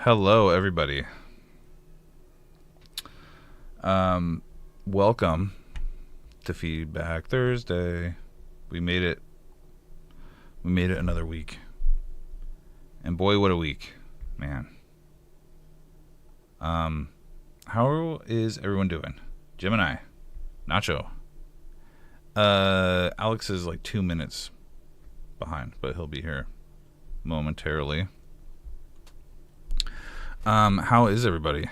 Hello, everybody. Welcome to Feedback Thursday. We made it. We made it another week. And boy, what a week, man. How is everyone doing? Gemini, Nacho. Alex is like 2 minutes behind, but he'll be here momentarily. How is everybody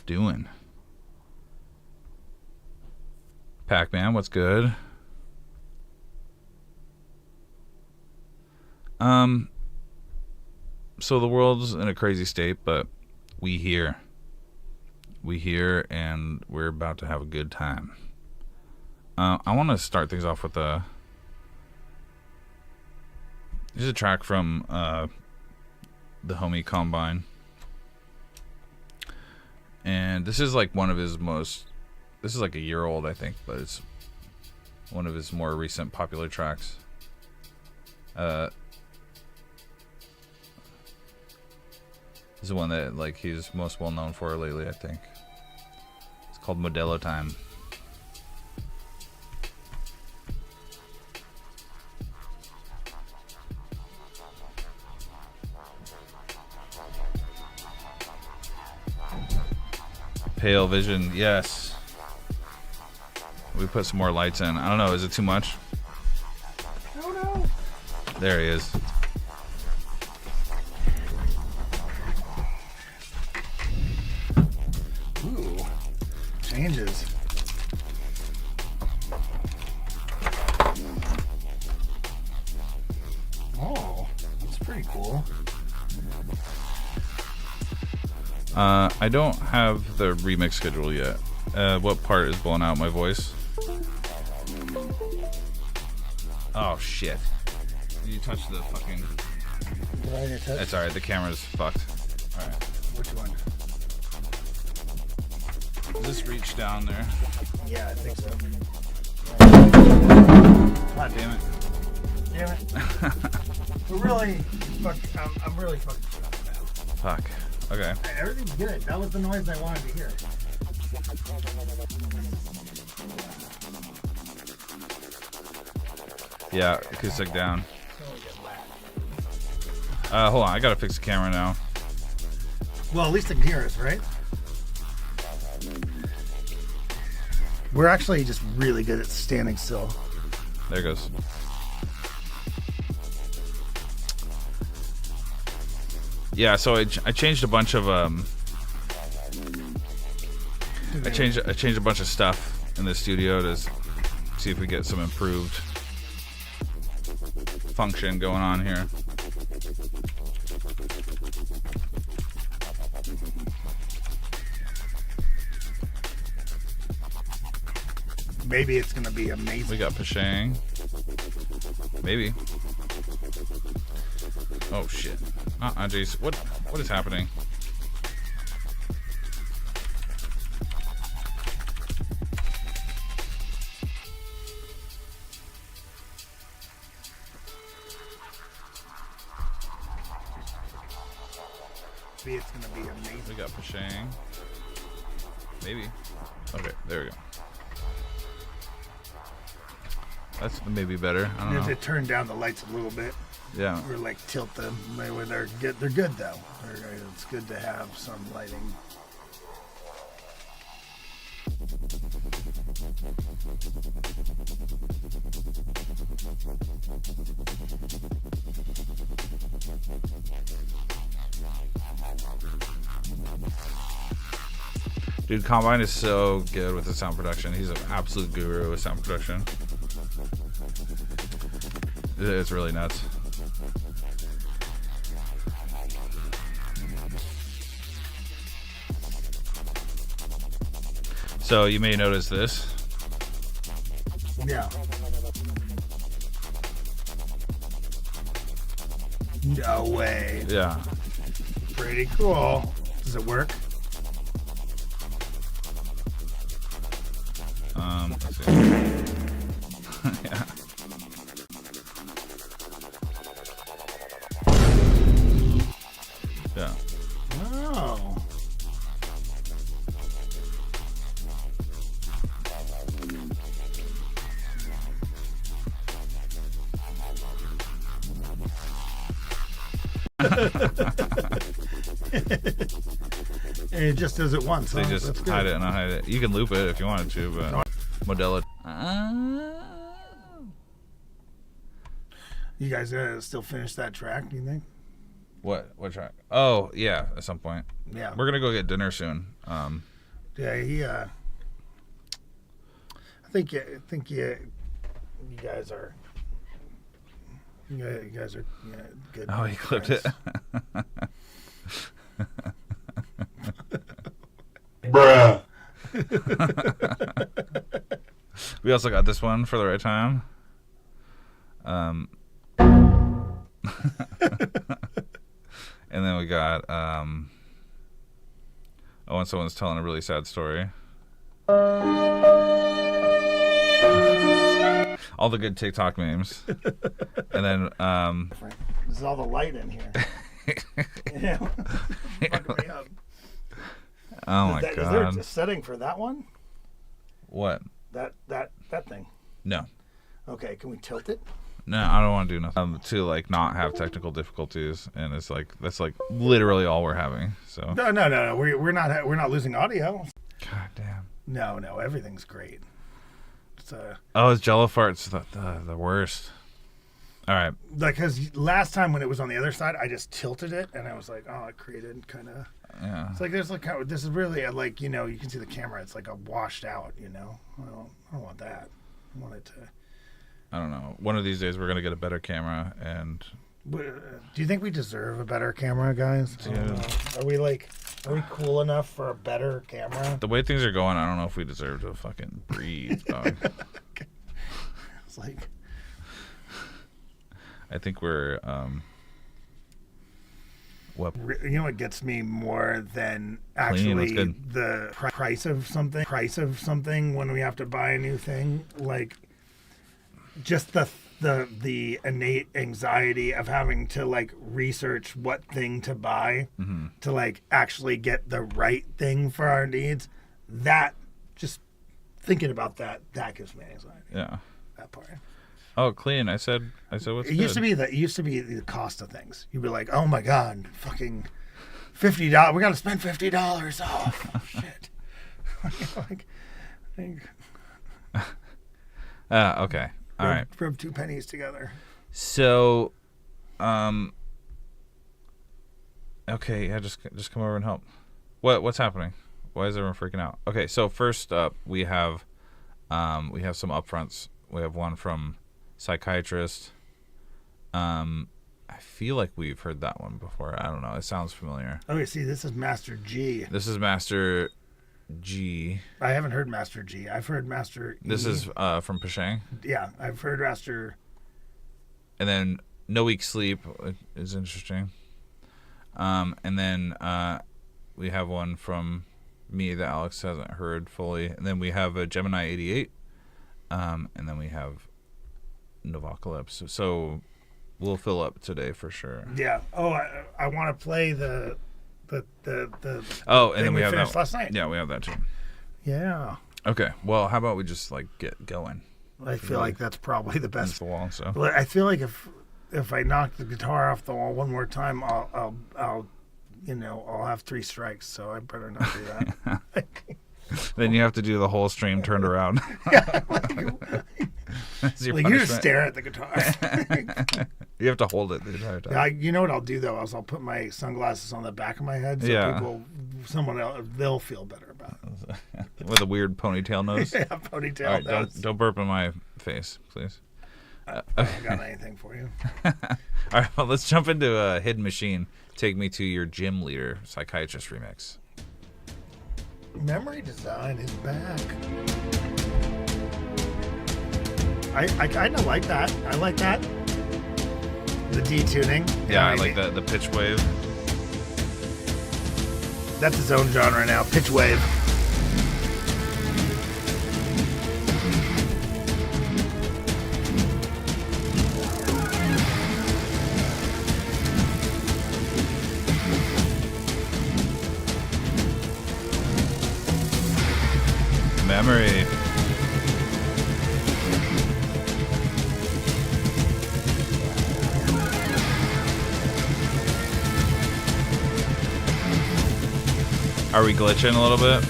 doing? Pac-Man, what's good? So the world's in a crazy state, but we here, and we're about to have a good time. I want to start things off with here's a track from the homie Combine. And this is like one of his this is like a year old, I think, but it's one of his more recent popular tracks. This is the one that like he's most well known for lately, I think. It's called Modelo Time. Pale vision, yes. We put some more lights in. I don't know, is it too much? Oh no. There he is. Ooh, changes. Oh, that's pretty cool. I don't have the remix schedule yet. What part is blowing out my voice? Oh shit. You touched the fucking... Did I touch? It's alright, the camera's fucked. Alright. Which one? Does this reach down there? Yeah, I think so. God damn it. Damn it. We're really I'm really fucking stuck now. Fuck. Okay. Everything's good. That was the noise I wanted to hear. Yeah, acoustic down. Hold on, I gotta fix the camera now. Well, at least they can hear us, right? We're actually just really good at standing still. There it goes. Yeah, so I changed a bunch of I changed a bunch of stuff in the studio to see if we get some improved function going on here. Maybe it's gonna be amazing. We got Pashang. Maybe. Oh shit. Jeez. What is happening? Maybe it's gonna be amazing. We got Pashang. Maybe. Okay, there we go. That's maybe better. I don't know. They turn down the lights a little bit. Yeah. Or like tilt them. They're good. They're good though. It's good to have some lighting. Dude, Combine is so good with the sound production. He's an absolute guru with sound production. It's really nuts. So you may notice this. Yeah. No way. Yeah. Pretty cool. Does it work? Let's see. Yeah. Yeah. Oh. And it just does it once. They just hide it and unhide it. You can loop it if you wanted to, but Modella. You guys still finish that track, do you think? What track? Oh, yeah, at some point. Yeah. We're going to go get dinner soon. Yeah, I think you guys are... You guys are good. Oh, he clipped it. Bruh. We also got this one for the right time. And then we got and someone's telling a really sad story. All the good TikTok memes. And then this is all the light in here. Yeah. Fuck me up. Oh my God. Is there a setting for that one? What? That thing. No. Okay, can we tilt it? No, I don't want to do nothing. To like not have technical difficulties, and it's like that's like literally all we're having. So No. We're not losing audio. God damn. No, everything's great. It's his Jello farts the worst. All right. Like, because last time when it was on the other side, I just tilted it, and I was like, oh, it created kind of. Yeah. It's like there's like this is really like you can see the camera. It's like a washed out. I don't want that. I want it to. I don't know. One of these days we're gonna get a better camera, and do you think we deserve a better camera, guys? Yeah. Are we cool enough for a better camera? The way things are going, I don't know if we deserve to fucking breathe, dog. It's like. I think we're what? You know what gets me more than actually the price of something when we have to buy a new thing, like just the innate anxiety of having to like research what thing to buy to like actually get the right thing for our needs. That just thinking about that gives me anxiety. Yeah. That part. Oh, clean. I said what's good. It used to be the cost of things. You'd be like, oh my God, fucking $50. We got to spend $50. Oh shit. Okay. All right. Rub 2 pennies together. So, okay, yeah, just come over and help. What's happening? Why is everyone freaking out? Okay, so first up, we have some upfronts. We have one from Psychiatrist. I feel like we've heard that one before. I don't know. It sounds familiar. Okay, see, this is Master G. This is Master G. I haven't heard Master G. I've heard Master E. This is from Pashang. Yeah, I've heard Master. And then No Weak Sleep is interesting. And then we have one from me that Alex hasn't heard fully. And then we have a Gemini 88. And then we have Novocalypse. So we'll fill up today for sure. Yeah. Oh, I want to play the oh, and then we have finished that last night. Yeah, we have that too. Yeah. Okay. Well, how about we just like get going? I feel like that's probably the best. The wall. So I feel like if I knock the guitar off the wall one more time, I'll have 3 strikes. So I better not do that. Then you have to do the whole stream turned around. Yeah, you just stare at the guitar. You have to hold it the entire time. You know what I'll do though? I'll put my sunglasses on the back of my head so someone else, they'll feel better about it. With a weird ponytail nose. Yeah, ponytail. All right, don't burp in my face, please. I haven't got anything for you. All right, well, let's jump into a Hidden Machine. Take Me to Your Gym Leader Psychiatrist remix. Memory Design is back. I kind of like that. I like that. The detuning. Yeah, I like the pitch wave. That's his own genre now. Pitch wave. Memory. Are we glitching a little bit?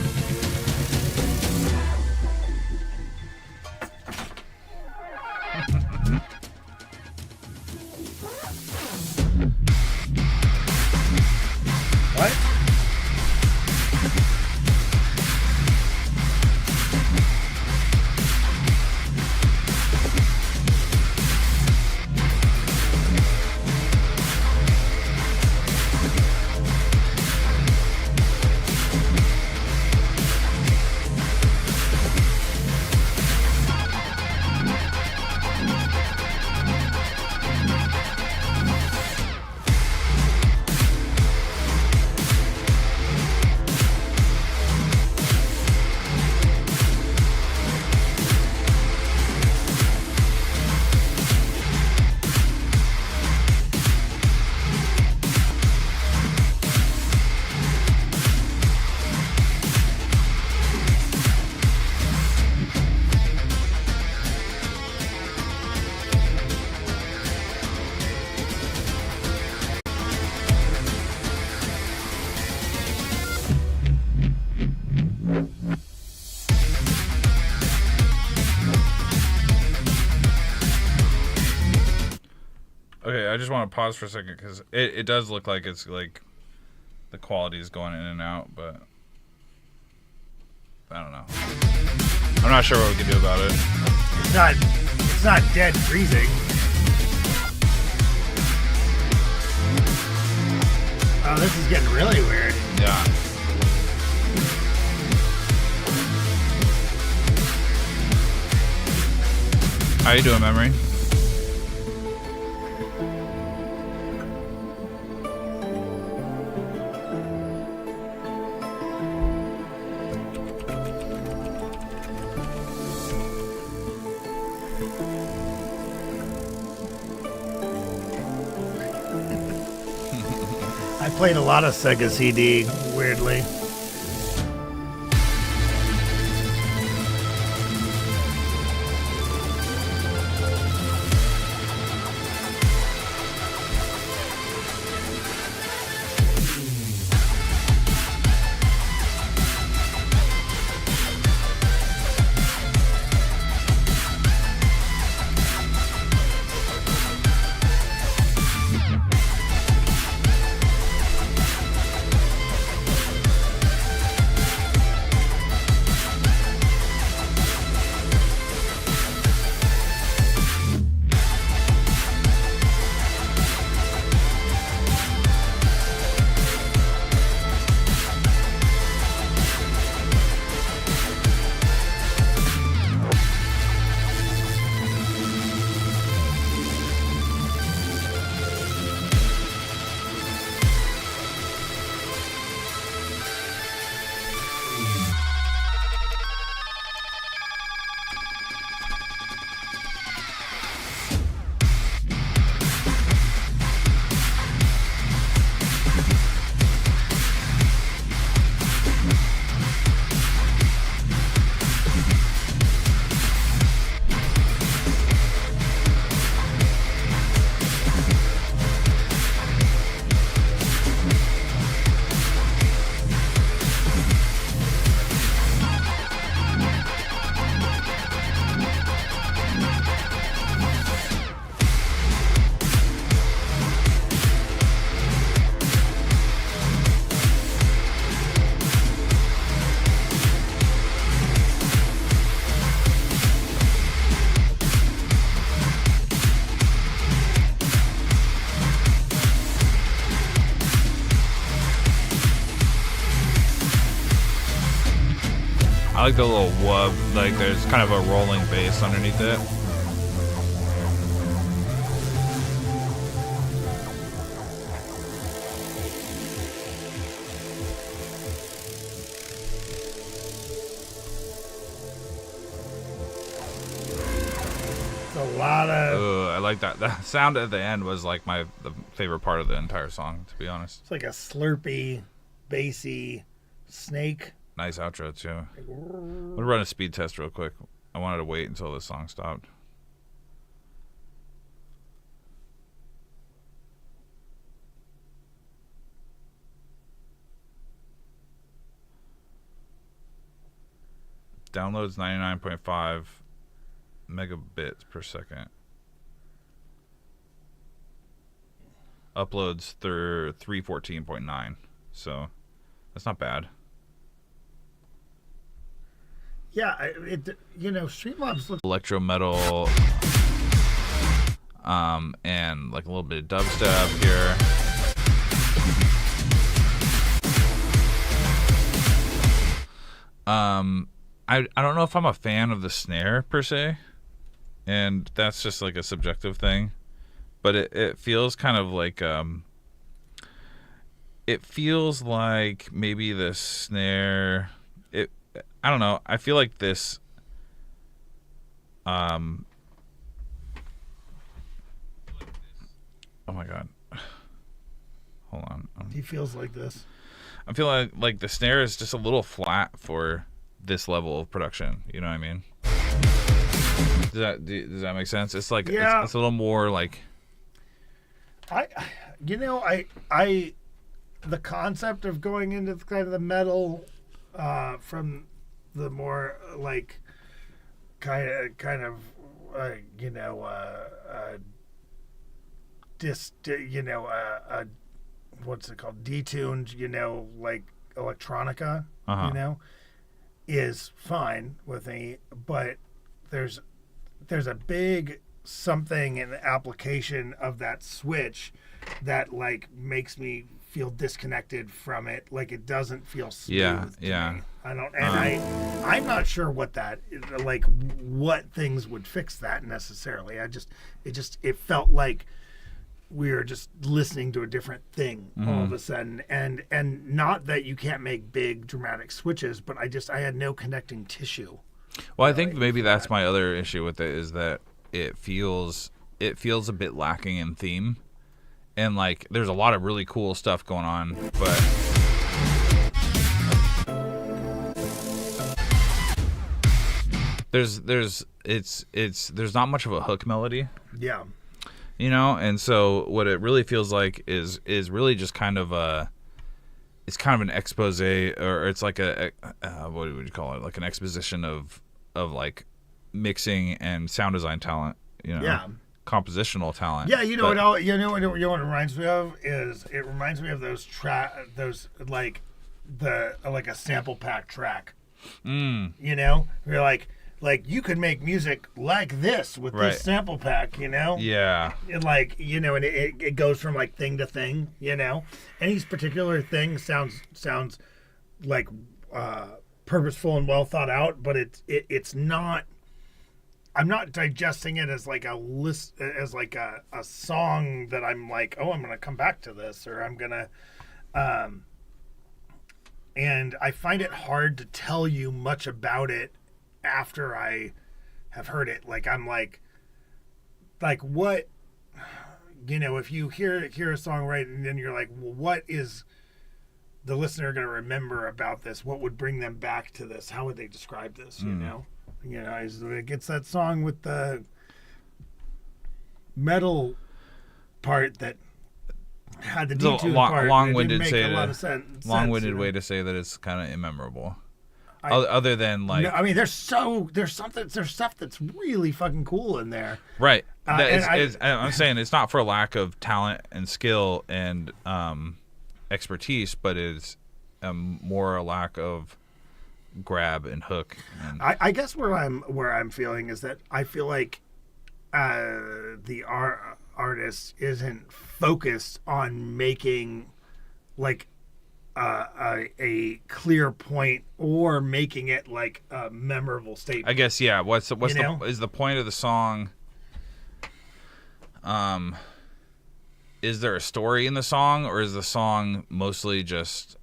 What? Okay, I just want to pause for a second because it does look like it's like the quality is going in and out, but I don't know. I'm not sure what we can do about it. It's not dead freezing. Oh, this is getting really weird. Yeah. How you doing, Memory? I played a lot of Sega CD, weirdly. I like the little wub, like there's kind of a rolling bass underneath it. A lot of. Ooh, I like that. The sound at the end was like the favorite part of the entire song, to be honest. It's like a slurpy, bassy snake. Nice outro too. I'm gonna run a speed test real quick. I wanted to wait until the song stopped. downloads 99.5 megabits per second. Uploads 314.9. So that's not bad. Yeah, Streamlabs looks Electro metal, and like a little bit of dubstep here. I don't know if I'm a fan of the snare per se, and that's just like a subjective thing, but it feels kind of like it feels like maybe the snare, I don't know, I feel like this oh my god, hold on, he feels like this. I feel like the snare is just a little flat for this level of production. You know what I mean? Does that make sense? It's like, yeah. It's a little more like. The concept of going into kind of the metal, from the more like kind of what's it called? Detuned, like electronica, is fine with me, but there's a big something in the application of that switch that like makes me feel disconnected from it. Like it doesn't feel smooth. Yeah. Me. I don't, and I'm not sure what what things would fix that necessarily. It felt like we were just listening to a different thing all of a sudden, and not that you can't make big dramatic switches, but I had no connecting tissue. Well, I think maybe that's my other issue with it, is that it feels a bit lacking in theme, and like there's a lot of really cool stuff going on, but there's not much of a hook melody. Yeah. And so what it really feels like is really just kind of an expose, or it's like a what would you call it? Like an exposition of like mixing and sound design talent, Yeah. Compositional talent. Yeah, what it reminds me of is, it reminds me of those like a sample pack track. You're like you could make music like this with this sample pack, Yeah. And and it goes from like thing to thing, Any particular thing sounds like purposeful and well thought out, but it's not. I'm not digesting it as like a list, as like a song that I'm like, oh, I'm gonna come back to this, or I'm gonna. And I find it hard to tell you much about it after I have heard it. Like I'm like what, if you hear a song right, and then you're like, well, what is the listener going to remember about this? What would bring them back to this? How would they describe this? It's that song with the metal part that had the detune part. Long-winded way to say that it's kind of immemorable. Other than like, no, there's stuff that's really fucking cool in there, right? I'm saying it's not for lack of talent and skill and expertise, but it's more a lack of grab and hook. I guess where I'm feeling is that I feel like the artist isn't focused on making like a clear point or making it like a memorable statement. I guess, yeah. Is the point of the song? Is there a story in the song, or is the song mostly just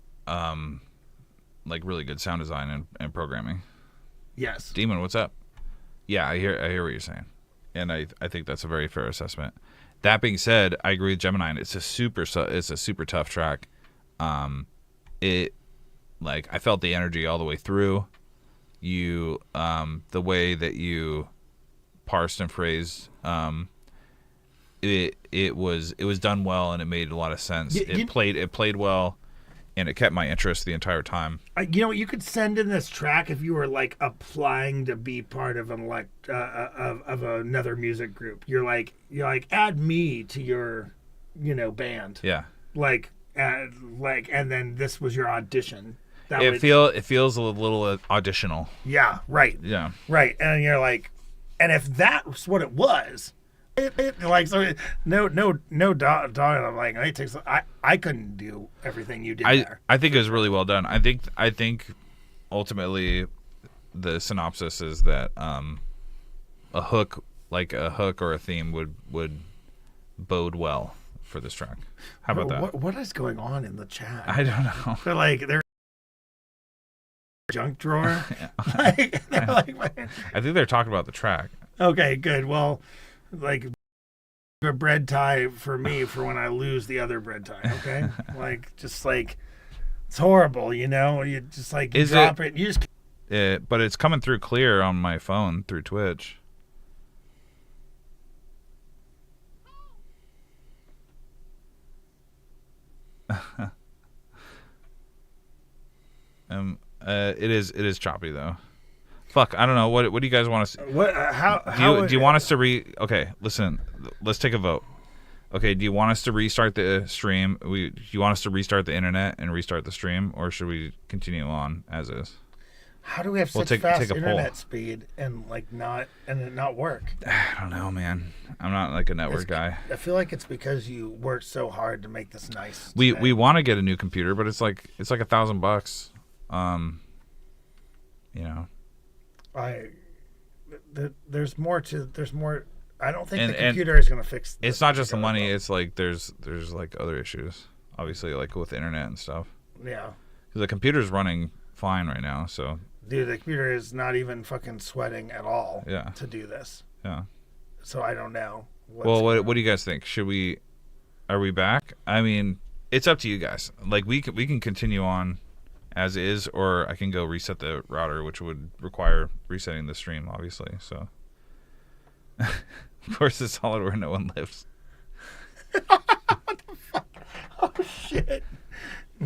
like really good sound design and programming? Yes. Demon, what's up? Yeah, I hear what you're saying, and I think that's a very fair assessment. That being said, I agree with Gemini. And it's a super tough track. I felt the energy all the way through. The way that you parsed and phrased, it was done well, and it made a lot of sense. It played well. and it kept my interest the entire time. You could send in this track if you were like applying to be part of an of another music group. You're like add me to your, band. Yeah. And then this was your audition. It feels a little auditional. Yeah. Right. Yeah. Right. And you're like, and if that's what it was. No dog. I'm like, it takes. I couldn't do everything you did there. I think it was really well done. I think ultimately the synopsis is that a hook or a theme would bode well for this track. How about that? What is going on in the chat? I don't know. They're junk drawer. I think they're talking about the track. Okay, good. Well, a bread tie for me for when I lose the other bread tie. Okay, it's horrible. You just you drop it. You just. But it's coming through clear on my phone through Twitch. It is choppy though. Fuck, I don't know. What do you guys want to see? Do you want us to Okay, listen. Let's take a vote. Okay, do you want us to restart the stream? Do you want us to restart the internet and restart the stream, or should we continue on as is? How do we have such fast internet speed and it not work? I don't know, man. I'm not like a network guy. I feel like it's because you worked so hard to make this nice. We want to get a new computer, but it's like $1,000. There's more. I don't think the computer is going to fix. It's not just the money. It's like there's like other issues, obviously, like with internet and stuff. Yeah. The computer's running fine right now, so. Dude, the computer is not even fucking sweating at all. Yeah. To do this. Yeah. So I don't know. What do you guys think? Are we back? I mean, it's up to you guys. Like we can continue on as is, or I can go reset the router, which would require resetting the stream, obviously. So, of course, it's solid where no one lives. What the fuck? Oh shit!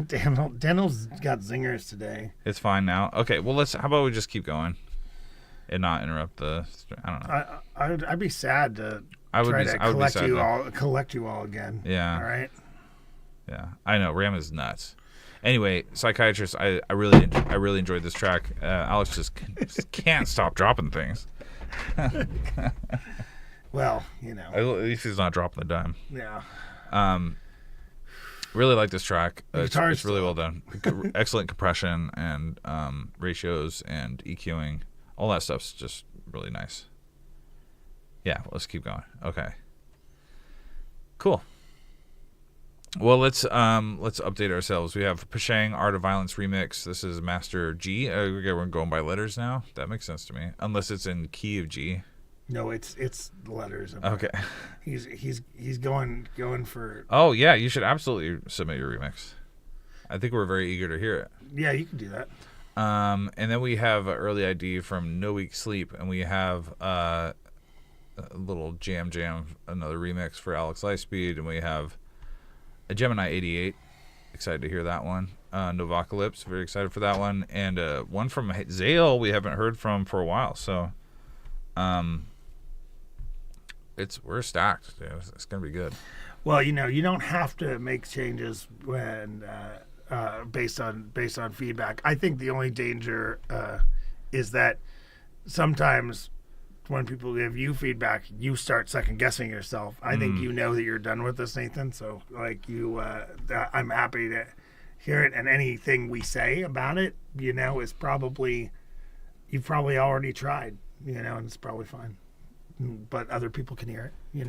Daniel's got zingers today. It's fine now. Okay, well how about we just keep going and not interrupt the. I don't know. I'd be sad to collect you all again. Yeah. All right. Yeah, I know. RAM is nuts. Anyway, Psychiatrist, I really enjoyed this track. Alex just can't stop dropping things. Well, at least he's not dropping the dime. Yeah. Really like this track. It's really well done. Excellent compression and ratios and EQing. All that stuff's just really nice. Yeah, let's keep going. Okay. Cool. Well, let's update ourselves. We have Pashang Art of Violence remix. This is Master G. We're going by letters now. That makes sense to me, unless it's in key of G. No, it's letters. Okay. He's going for. Oh yeah, you should absolutely submit your remix. I think we're very eager to hear it. Yeah, you can do that. And then we have an early ID from No Week Sleep, and we have a little jam, another remix for Alex Lightspeed, and we have a Gemini 88. Excited to hear that one. Novocalypse, very excited for that one, and one from Zale we haven't heard from for a while. So, we're stacked. Dude. It's gonna be good. Well, you don't have to make changes when based on feedback. I think the only danger is that sometimes when people give you feedback, you start second guessing yourself. I think that you're done with this, Nathan. So I'm happy to hear it, and anything we say about it, is probably you've probably already tried, and it's probably fine. But other people can hear it,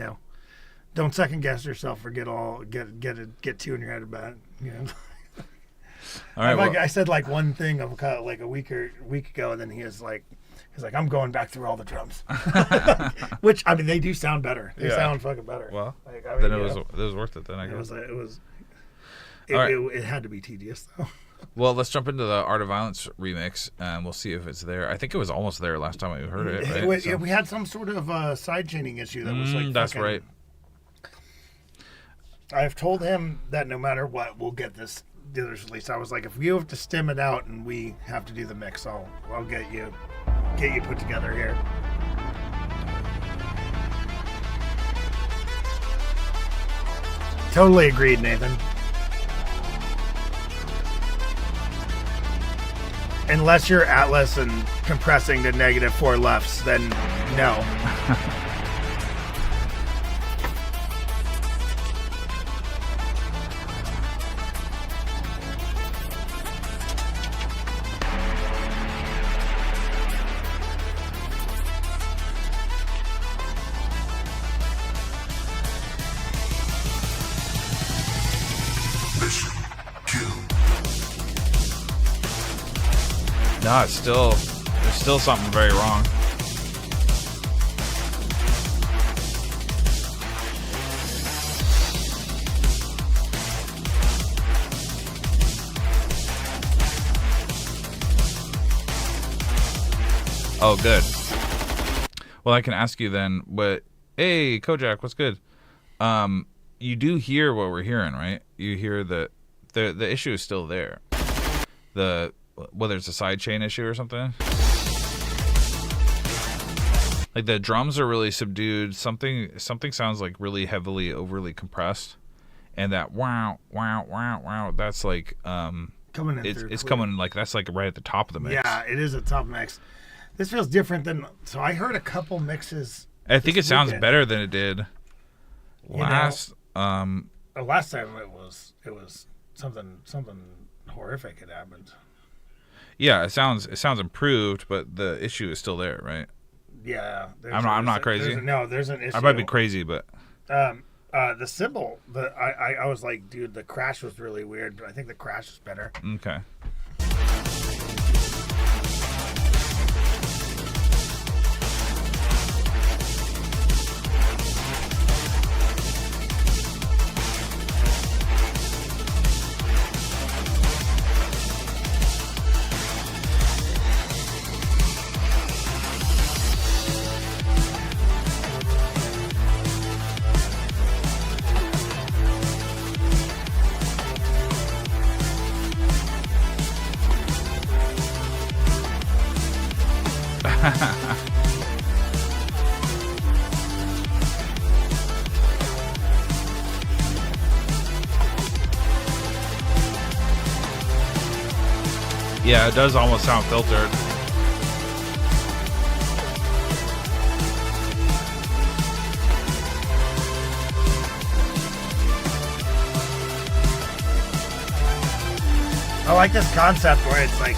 Don't second guess yourself or get too in your head about it, All right. I said one thing of a week ago, and then he's like, I'm going back through all the drums, which they do sound better. They sound fucking better. Well, then it was worth it. Then I guess it had to be tedious though. Well, let's jump into the Art of Violence remix, and we'll see if it's there. I think it was almost there last time we heard it. Right? We had some sort of side chaining issue that was that's right. I've told him that no matter what, we'll get this dealer's release. I was like, if we have to stem it out and we have to do the mix, I'll get you put together here. Totally agreed, Nathan. Unless you're Atlas and compressing to -4 lefts, then no. No, there's still something very wrong. Oh, good. Well, I can ask you then, hey, Kojak, what's good? You do hear what we're hearing, right? You hear that the issue is still there. Whether it's a sidechain issue or something. Like the drums are really subdued. Something sounds like really heavily overly compressed, and that wow wow wow wow. That's like coming in. It's coming like that's like right at the top of the mix. Yeah, it is a top mix. This feels different than. So I heard a couple mixes. I think it sounds better than it did last. Last time it was something horrific had happened. Yeah, it sounds improved, but the issue is still there, right? Yeah, I'm not crazy. There's an issue. I might be crazy, but the cymbal, I was like, dude, the crash was really weird, but I think the crash is better. Okay. Yeah, it does almost sound filtered. I like this concept where it's like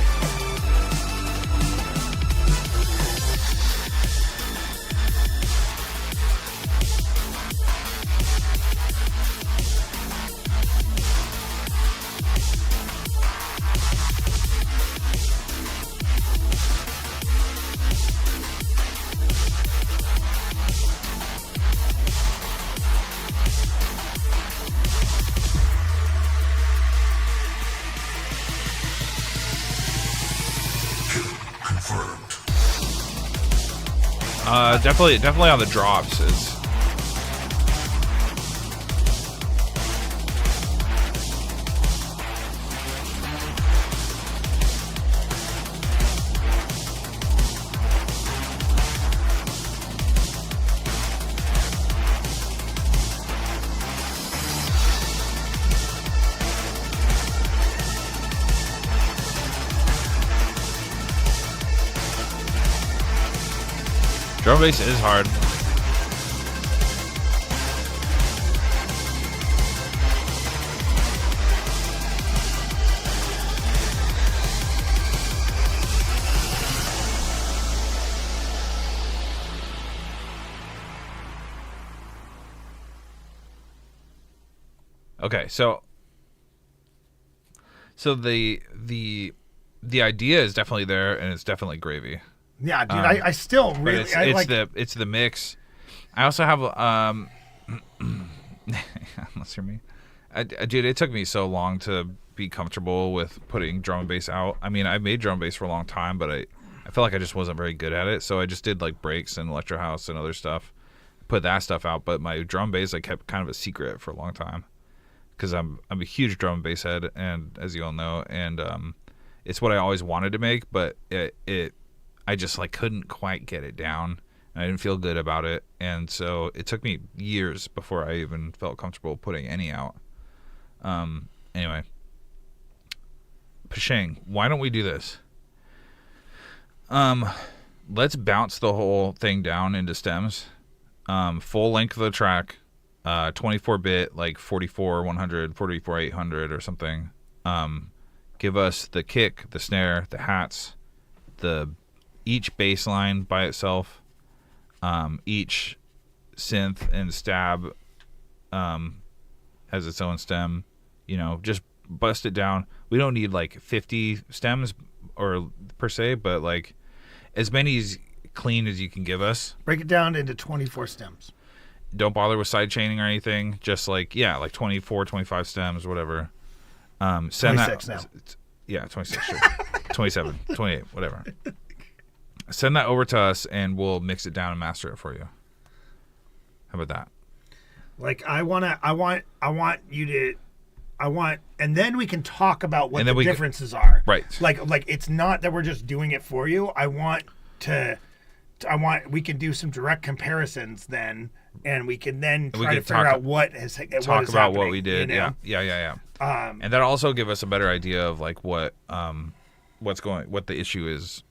definitely on the drops is. Drum bass is hard. Okay, so the idea is definitely there, and it's definitely gravy. Yeah, dude, I still really it's the mix. I also have let's hear me. Dude, it took me so long to be comfortable with putting drum and bass out. I mean, I made drum and bass for a long time, but I feel like I just wasn't very good at it. So I just did like breaks and electro house and other stuff, put that stuff out. But my drum bass I kept kind of a secret for a long time because I'm a huge drum and bass head, and as you all know, and it's what I always wanted to make, but I just like couldn't quite get it down, and I didn't feel good about it, and so it took me years before I even felt comfortable putting any out. Anyway, Pashang, why don't we do this? Let's bounce the whole thing down into stems. Full length of the track, 24-bit, like 44-100, 44-800 or something. Give us the kick, the snare, the hats, each bass line by itself, each synth and stab has its own stem. Just bust it down. We don't need like 50 stems or per se, but like as many clean as you can give us. Break it down into 24 stems. Don't bother with side chaining or anything. Just like 24, 25 stems, whatever. Send 26 that. now. Yeah, 26, sure. 27, 28, whatever. Send that over to us, and we'll mix it down and master it for you. How about that? Like I want you to. And then we can talk about what the differences are. Right. Like it's not that we're just doing it for you. We can do some direct comparisons then, and we can then try to figure out what is what we did. Yeah. And that'll also give us a better idea of like what the issue is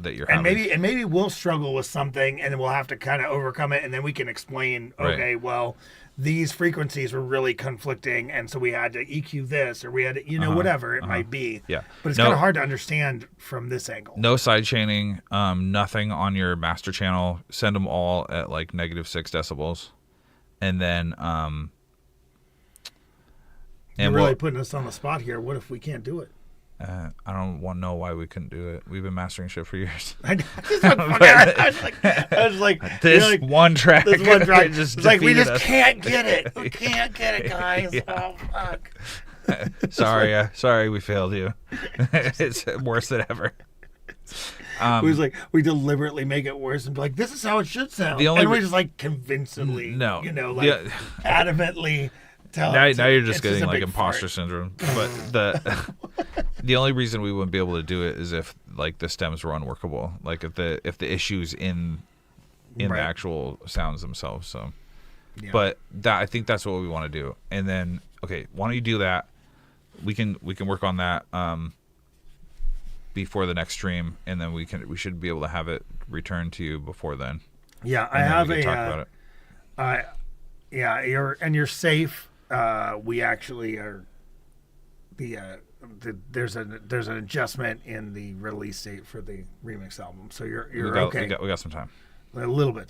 that you're having. And maybe we'll struggle with something, and then we'll have to kind of overcome it, and then we can explain. Okay, well, these frequencies were really conflicting, and so we had to EQ this, or we had to, whatever it might be. Yeah. But it's kind of hard to understand from this angle. No side chaining, nothing on your master channel. Send them all at like -6 decibels. And then... You're really putting us on the spot here. What if we can't do it? I don't want to know why we couldn't do it. We've been mastering shit for years. I was like, this one track. Just like we just can't get it. We can't get it, guys. Yeah. Oh fuck. Sorry, we failed you. It's worse than ever. We deliberately make it worse and be like, this is how it should sound. And we just like convincingly, adamantly. Now you're just getting like imposter syndrome. But the only reason we wouldn't be able to do it is if like the stems were unworkable. Like if the issues in the actual sounds themselves. So, but I think that's what we want to do. And then why don't you do that? We can work on that before the next stream, and then we should be able to have it returned to you before then. Yeah, I have talk about it. You're safe. We actually are there's an adjustment in the release date for the remix album, so you're okay. We got some time. A little bit of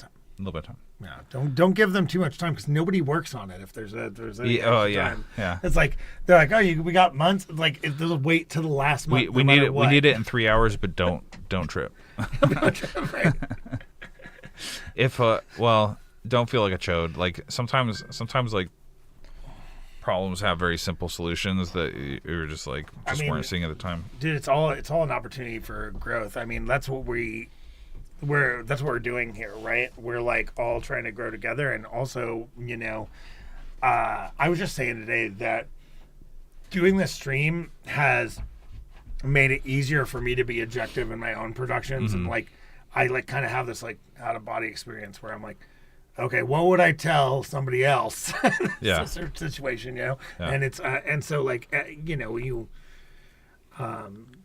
time. Yeah, don't give them too much time because nobody works on it. If there's any time. It's like they're like, we got months. Like they'll wait till the last month. We need it. We need it in 3 hours, but don't trip. Don't trip, right? Don't feel like a chode. Like sometimes like problems have very simple solutions that you were just like weren't seeing at the time. Dude, it's all an opportunity for growth. I mean, that's what we're doing here, right? We're like all trying to grow together, and also, I was just saying today that doing this stream has made it easier for me to be objective in my own productions, and like I like kind of have this like out of body experience where I'm like, okay, what would I tell somebody else? It's a situation, and it's and so like you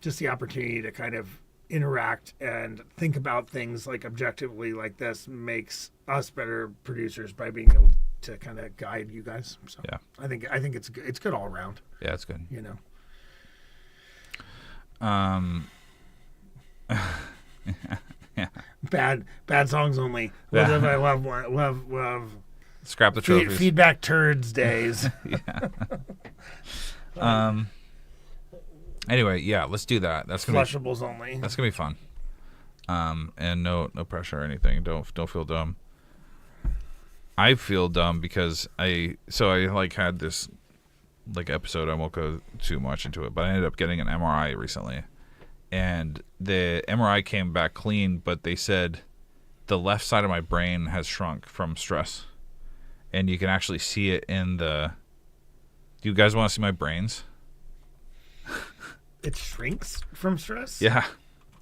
just the opportunity to kind of interact and think about things like objectively like this makes us better producers by being able to kind of guide you guys. So I think it's good all around. Yeah, it's good. Yeah. Bad songs only. We'll have scrap the trophies. Feedback turds days. Anyway, let's do that. That's gonna flushables only. That's gonna be fun. And no pressure or anything. Don't feel dumb. I feel dumb because I like had this like episode. I won't go too much into it, but I ended up getting an MRI recently. And the MRI came back clean, but they said the left side of my brain has shrunk from stress. And you can actually see it in the Do you guys want to see my brains? It shrinks from stress? Yeah.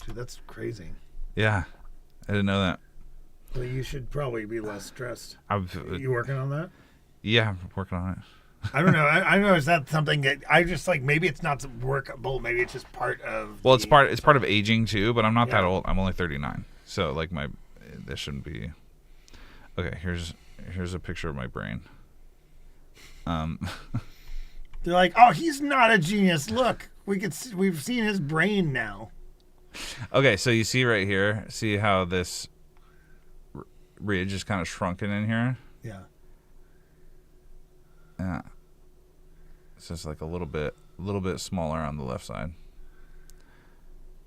Dude, that's crazy. Yeah. I didn't know that. Well, you should probably be less stressed. You working on that? Yeah, I'm working on it. I don't know. I don't know. Is that something that I just like? Maybe it's not workable. Maybe it's just part of. Well, it's part of aging too. But I'm not that old. I'm only 39. So like this shouldn't be. Okay, here's a picture of my brain. They're like, oh, he's not a genius. Look, we've seen his brain now. Okay, so you see right here. See how this ridge is kind of shrunken in here. Yeah. Yeah. It's just like a little bit smaller on the left side.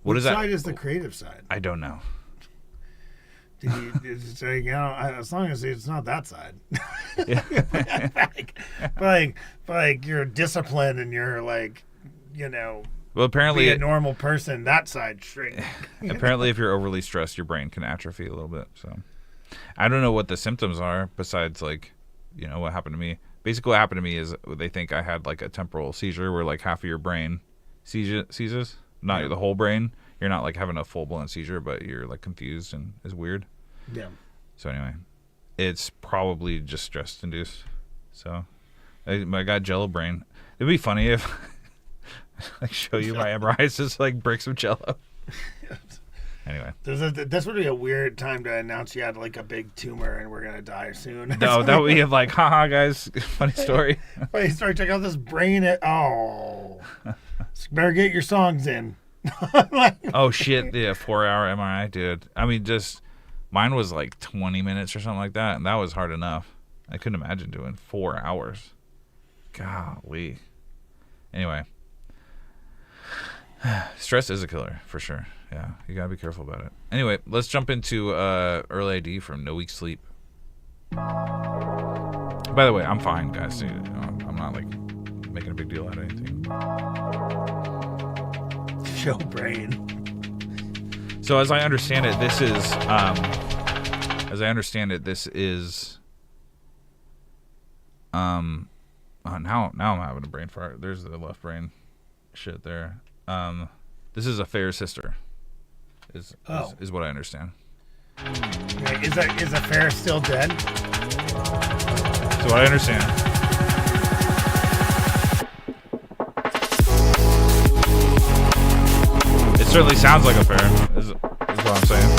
What side is the creative side? I don't know. As long as it's not that side. Yeah. but you're disciplined and you're like, well, apparently be a normal person. That side straight. Apparently, if you're overly stressed, your brain can atrophy a little bit. So, I don't know what the symptoms are besides like, what happened to me. Basically, what happened to me is they think I had like a temporal seizure where like half of your brain seizes, not the whole brain. You're not like having a full blown seizure, but you're like confused and it's weird. Yeah. So anyway, it's probably just stress induced. So I got Jello brain. It'd be funny if I show you my MRIs, just like bricks of Jello. Anyway, this would be a weird time to announce you had like a big tumor and we're gonna die soon. No, that would be like, haha, guys, funny story. Wait, start checking out this brain. Better get your songs in. Oh shit, yeah, 4-hour MRI, dude. I mean, just mine was like 20 minutes or something like that, and that was hard enough. I couldn't imagine doing 4 hours. Golly. Anyway, stress is a killer for sure. Yeah, you gotta be careful about it. Anyway, let's jump into early ID from No Week Sleep. By the way, I'm fine, guys. I'm not like making a big deal out of anything. Show brain. So as I understand it, this is now I'm having a brain fart. There's the left brain shit there. This is a fair sister. Is what I understand. Is a fair still dead? So what I understand. It certainly sounds like a fair. Is what I'm saying.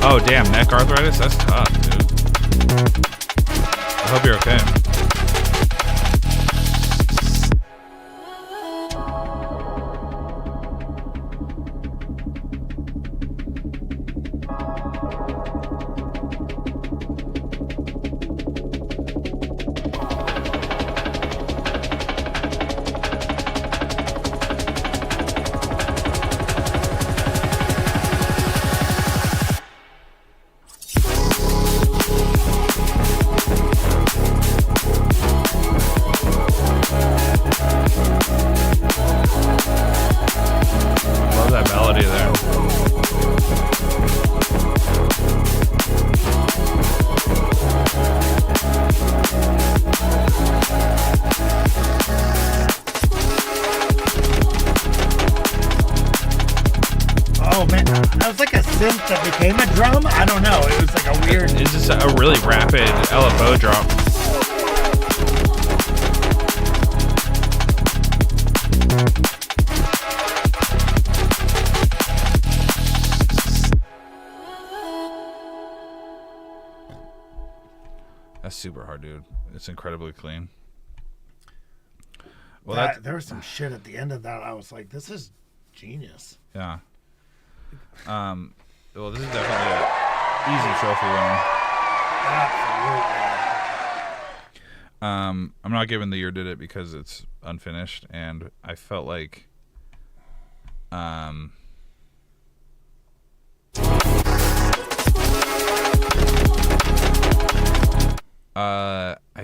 Oh, damn, neck arthritis? That's tough, dude. I hope you're okay. That became a drum? I don't know. It was like a weird... It's just a really rapid LFO drop. That's super hard, dude. It's incredibly clean. Well, there was some shit at the end of that. I was like, this is genius. Yeah. Well, this is definitely an easy trophy winner. Absolutely. I'm not giving the year did it because it's unfinished, and I felt like I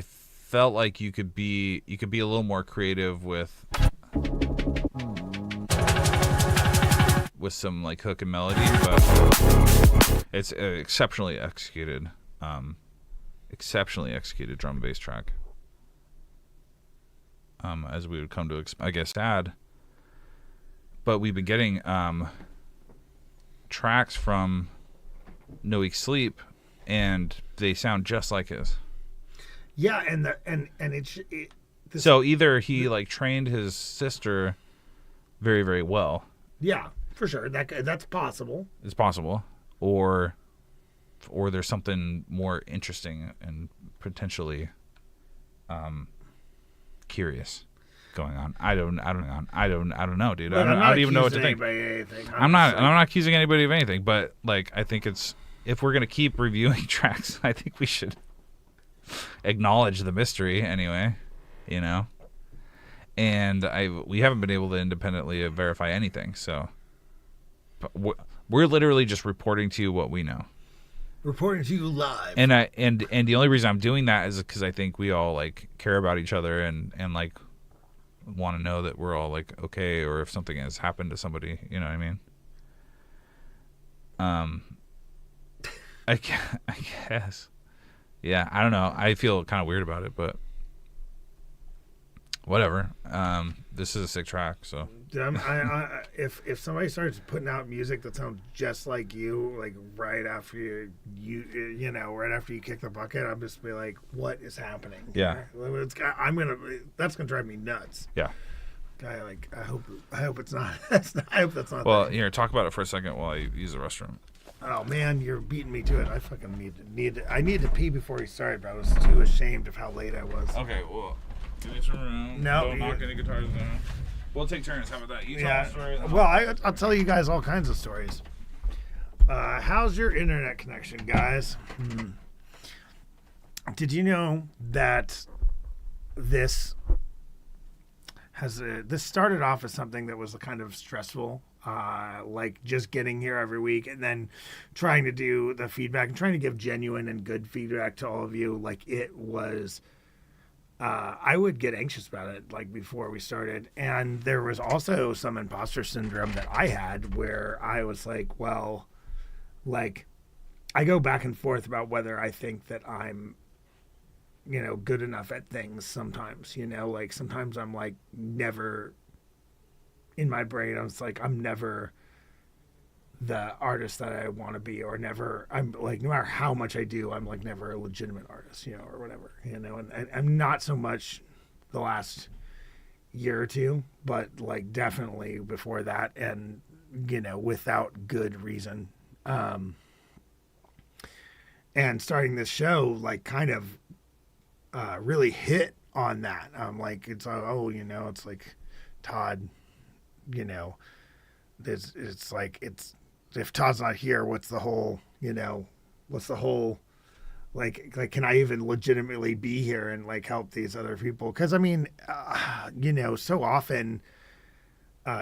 felt like you could be a little more creative with some like hook and melody, but it's an exceptionally executed drum and bass track. As we would come to expect, I guess, sad. But we've been getting tracks from No Week Sleep, and they sound just like his. Yeah, So either he like trained his sister very, very well. Yeah, for sure. That's possible. It's possible, or there's something more interesting and potentially curious going on. I don't know, dude. I don't even know what to think. I'm not accusing anybody of anything, but like I think if we're gonna keep reviewing tracks, I think we should acknowledge the mystery anyway, you know. And we haven't been able to independently verify anything, so we're literally just reporting to you what we know. Reporting to you live. And the only reason I'm doing that is because I think we all like care about each other and like want to know that we're all like okay, or if something has happened to somebody, you know what I mean? I guess. Yeah, I don't know. I feel kind of weird about it, but whatever. This is a sick track, so. Dude, if somebody starts putting out music that sounds just like you, like right after you know, right after you kick the bucket, I'm just be like, what is happening? Yeah. That's gonna drive me nuts. Yeah. I hope it's not. I hope that's not. Well, here, talk about it for a second while I use the restroom. Oh man, you're beating me to it. I fucking I need to pee before we started, but I was too ashamed of how late I was. Okay, well, give me some room. No, don't knock any guitars down. We'll take turns. How about that? You tell a story. Well, I'll tell you guys all kinds of stories. How's your internet connection, guys? Did you know that this started off as something that was kind of stressful, like just getting here every week and then trying to do the feedback and trying to give genuine and good feedback to all of you. Like it was, I would get anxious about it like before we started. And there was also some imposter syndrome that I had where I was like, well, like I go back and forth about whether I think that I'm, you know, good enough at things sometimes, you know, like sometimes I'm like never in my brain. I was like, I'm never the artist that I want to be, or never, I'm like, no matter how much I do, I'm like never a legitimate artist, you know, or whatever, you know, and I'm not so much the last year or two, but like definitely before that. And, you know, without good reason. And starting this show, like kind of, really hit on that. Like it's you know, it's like Todd, you know, it's like it's if Todd's not here, what's the whole like can I even legitimately be here and like help these other people? Because I mean, you know, so often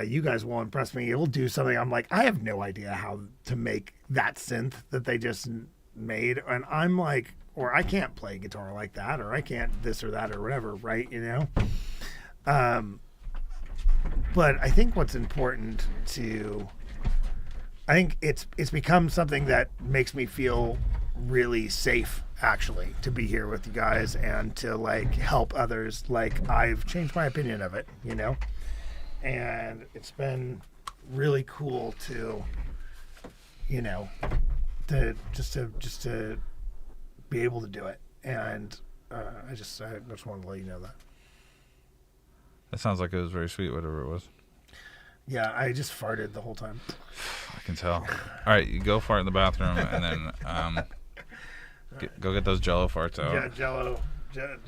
you guys will impress me. You'll do something. I'm like, I have no idea how to make that synth that they just made, and I'm like, or I can't play guitar like that, or I can't this or that or whatever, right? You know? But I think what's important I think it's become something that makes me feel really safe, actually, to be here with you guys and to like help others. Like I've changed my opinion of it, you know? And it's been really cool to, you know, to be able to do it. And I just wanted to let you know that. That sounds like it was very sweet, whatever it was. Yeah, I just farted the whole time. I can tell. All right, you go fart in the bathroom, and then go get those Jello farts out. Yeah, Jello. Dude,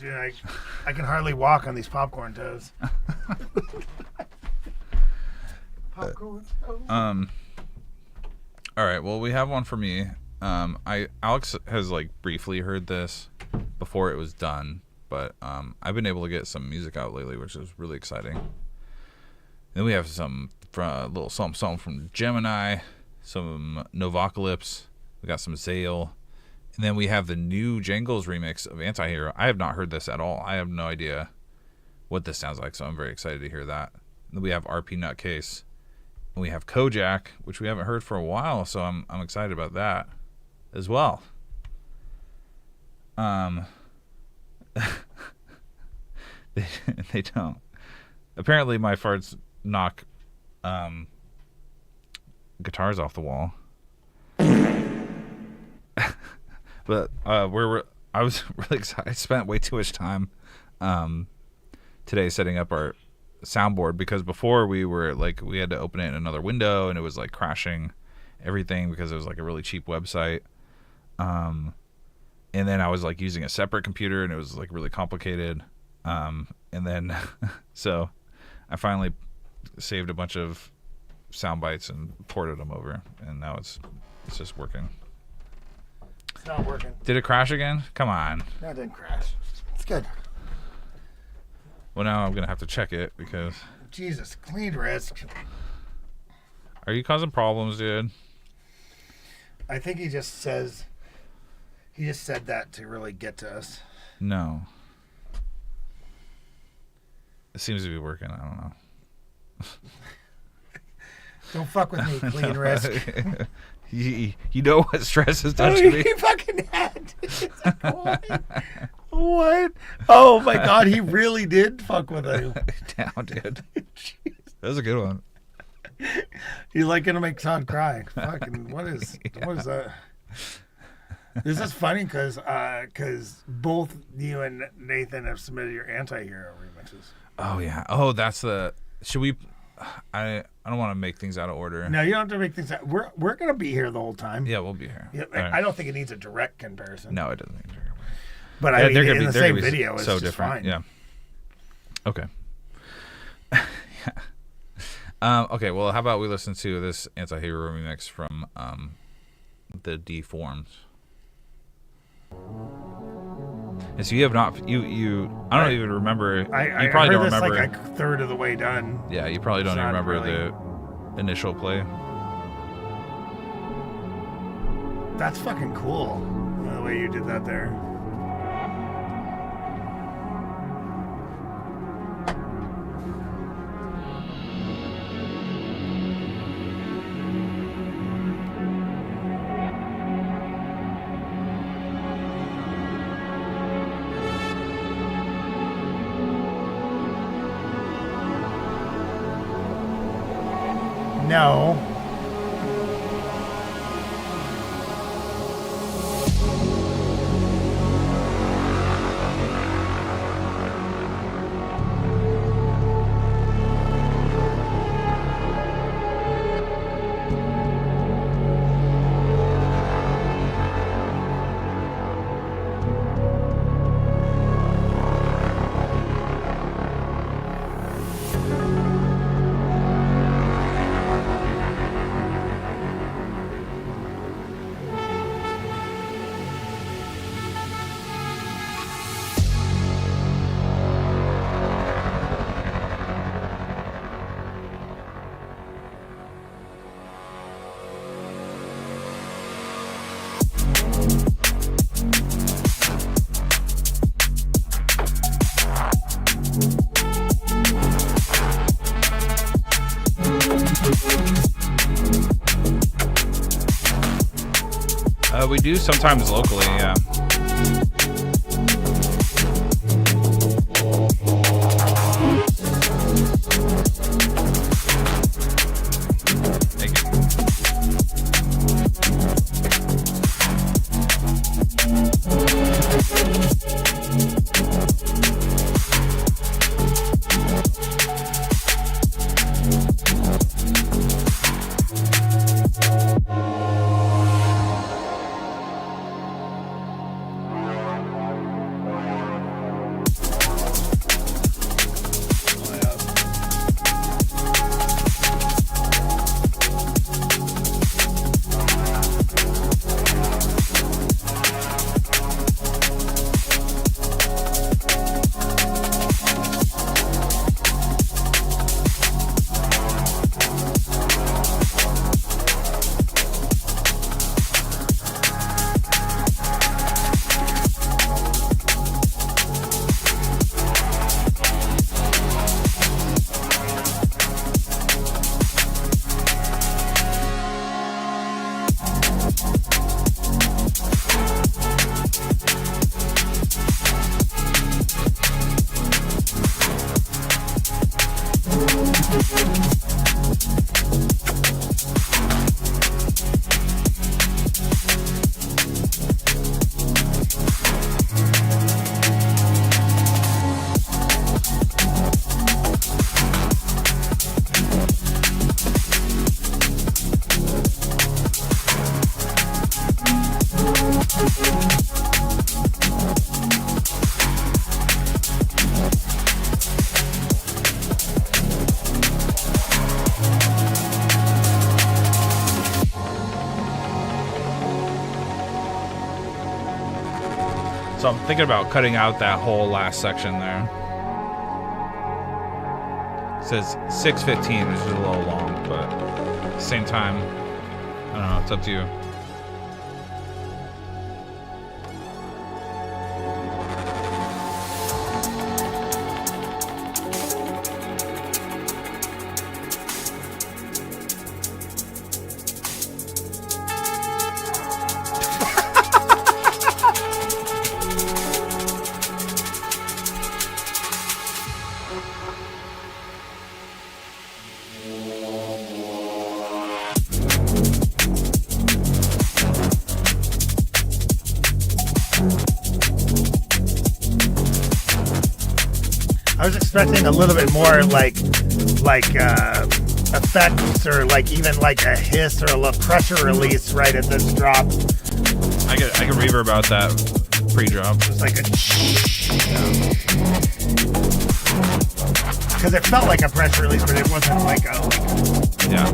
I can hardly walk on these popcorn toes. Popcorn toes. All right, well, we have one for me. Alex has like briefly heard this, before it was done. But I've been able to get some music out lately, which is really exciting. Then we have some little something from Gemini, some Novocalypse. We got some Zale. And then we have the new Jangles remix of Anti-Hero. I have not heard this at all. I have no idea what this sounds like, so I'm very excited to hear that. And then we have RP Nutcase. And we have Kojak, which we haven't heard for a while, so I'm excited about that as well. They don't. Apparently my farts knock guitars off the wall. But I was really excited. I spent way too much time today setting up our soundboard, because before we had to open it in another window and it was like crashing everything because it was like a really cheap website. And then I was like using a separate computer and it was like really complicated. And then so I finally saved a bunch of sound bites and ported them over, and now it's just working. It's not working. Did it crash again? Come on. No, it didn't crash. It's good. Well, now I'm going to have to check it because... Jesus, clean risk. Are you causing problems, dude? I think he just said that to really get to us. No. It seems to be working. I don't know. Don't fuck with me, clean risk. You know what stress has done to me? He fucking had. What? Oh my God, he really did fuck with you. Down, dude. That was a good one. You're like gonna make Todd cry. Fucking what is that? This is funny because both you and Nathan have submitted your Anti-Hero remixes. Oh yeah. Oh, that's the. Should we? I don't want to make things out of order. No, you don't have to make things out. We're gonna be here the whole time. Yeah, we'll be here. Yeah, right. I don't think it needs a direct comparison. No, it doesn't. But I mean, in the same video, it's so just different. Fine. Yeah. Okay. Yeah. Okay. Well, how about we listen to this Anti-Hero remix from the Deforms. And so you have not you I don't even remember. I probably heard don't remember. Like a third of the way done. Yeah, you probably don't even remember the initial play. That's fucking cool. The way you did that there. No. We do sometimes locally, yeah. Thank you. So I'm thinking about cutting out that whole last section there. It says 6:15, which is a little long, but at the same time, I don't know, it's up to you. I was expecting a little bit more like effects or like even like a hiss or a little pressure release right at this drop. I could reverb out that pre-drop. It's like a because it felt like a pressure release, but it wasn't like a yeah.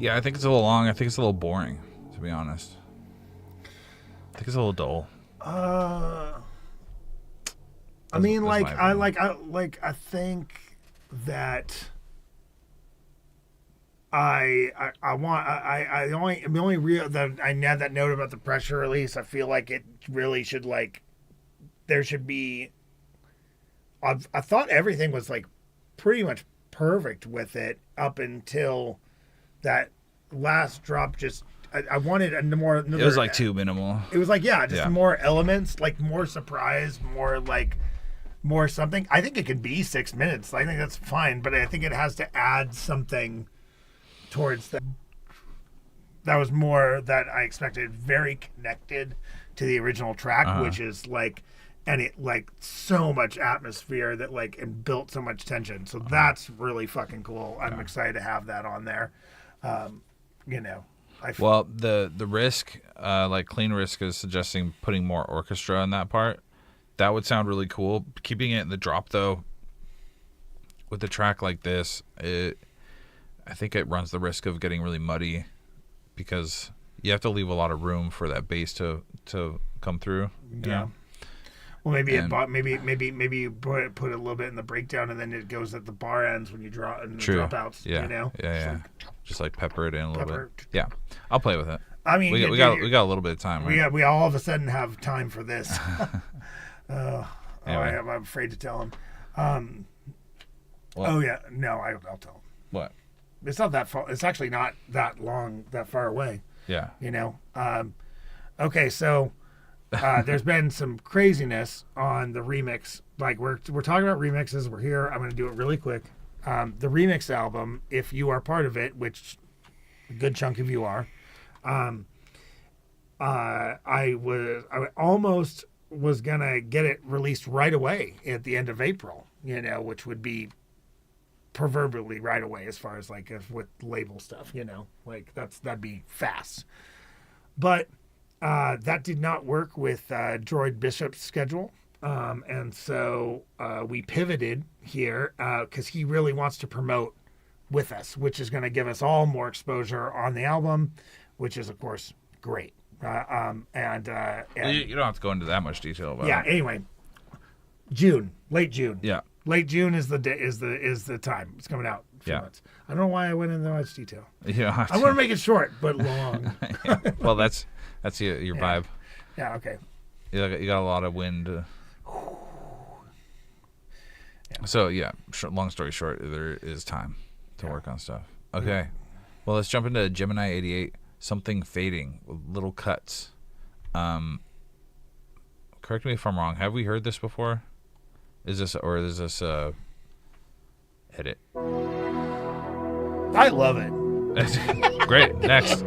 Yeah, I think it's a little long. I think it's a little boring, to be honest. I think it's a little dull. I mean, like, I think that the only real that I had that note about the pressure release. I feel like it really should there should be. I thought everything was like pretty much perfect with it up until that last drop. Just I wanted a more. It was like too minimal. It was like more elements, like more surprise, more something. I think it could be 6 minutes. I think that's fine, but I think it has to add something towards that. That was more that I expected. Very connected to the original track, which is like, and it like so much atmosphere that like and built so much tension. So that's really fucking cool. I'm excited to have that on there. Well, the Risk, like Clean Risk is suggesting putting more orchestra in that part. That would sound really cool. Keeping it in the drop though, with a track like this, I think it runs the risk of getting really muddy, because you have to leave a lot of room for that bass to come through. You know? Well, maybe you put a little bit in the breakdown, and then it goes at the bar ends when you draw and the dropouts. Yeah. You know. Yeah. Just like pepper it in a little bit. Yeah, I'll play with it. I mean, we got a little bit of time. Right? We all of a sudden have time for this. Anyway. I'm afraid to tell him. What? Oh yeah, no, I'll tell him. What? It's not that far. It's actually not that long, that far away. Yeah. You know. Okay, so there's been some craziness on the remix. Like we're talking about remixes. We're here. I'm going to do it really quick. The remix album, if you are part of it, which a good chunk of you are, I almost was gonna get it released right away at the end of April. You know, which would be proverbially right away as far as like with label stuff. You know, like that'd be fast. But that did not work with Droid Bishop's schedule. And so we pivoted here because he really wants to promote with us, which is going to give us all more exposure on the album, which is, of course, great. And you don't have to go into that much detail about it. Yeah, anyway, late June. Yeah. Late June is the time. It's coming out. frets. I don't know why I went into that much detail. Yeah, I want to make it short but long. Well, that's your vibe. Yeah. Okay. You got a lot of wind. So yeah, long story short, there is time to work on stuff. Okay. Well, let's jump into Gemini 88. Something fading with little cuts. Correct me if I'm wrong. Have we heard this before? Is this edit? I love it. Great. Next.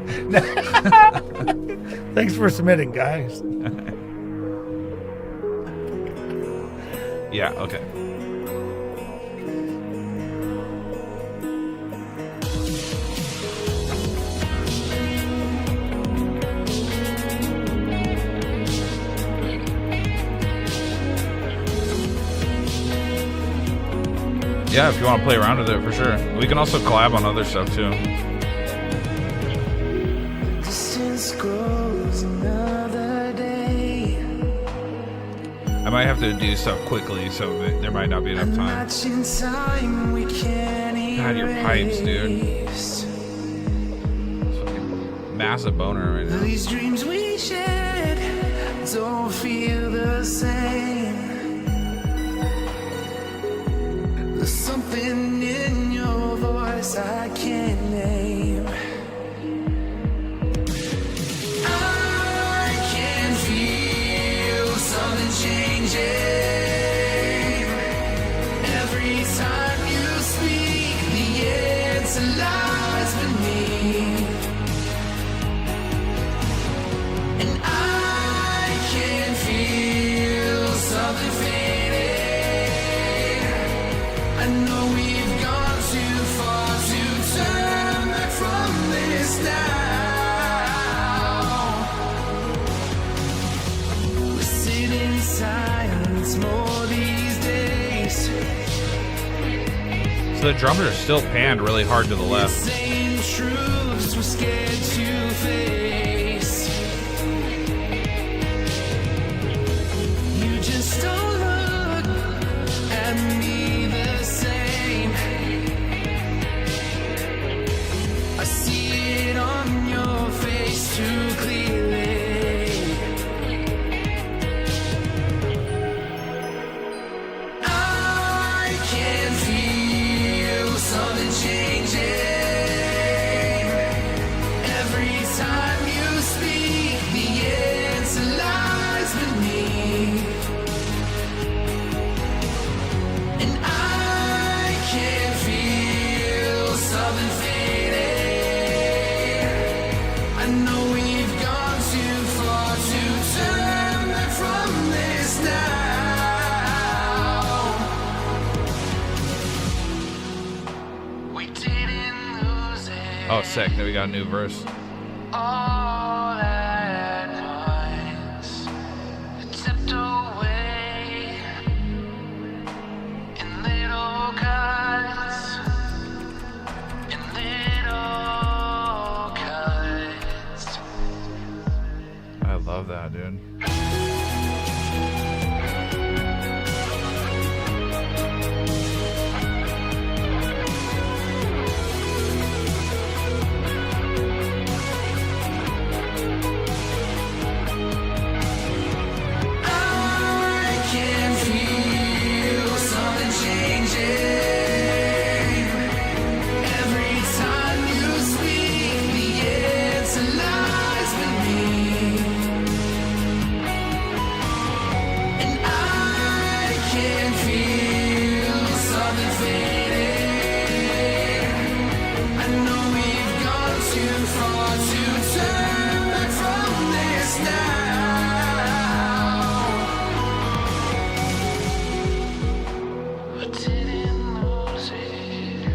Thanks for submitting, guys. Yeah. Okay. Yeah, if you want to play around with it, for sure. We can also collab on other stuff, too. Distance grows another day. I might have to do stuff quickly, so there might not be enough time. God, your pipes, dude. Fucking massive boner right now. These dreams we shared don't feel the same. There's something in your voice I can't name. I can feel something changing. Every time you speak, the answer lies beneath. And I can feel something fading. I know we've gone too far to turn back from this now. We sit in silence more these days. So the drummer is still panned really hard to the left. Same truths we're scared to face. You just don't look at me. I see it on your face too clearly. I can feel something changing. Every time you speak, the answer lies beneath. And I can feel something fading. I know we've gone too far to turn back from this now. We didn't lose it. Oh, sick. Then we got a new verse. All at once, it tipped away in little cuts. I love that, dude. I can feel something changing. Every time you speak, the answer lies beneath. And I can feel something fading. I know we've gone too far to turn back from this now. I didn't lose it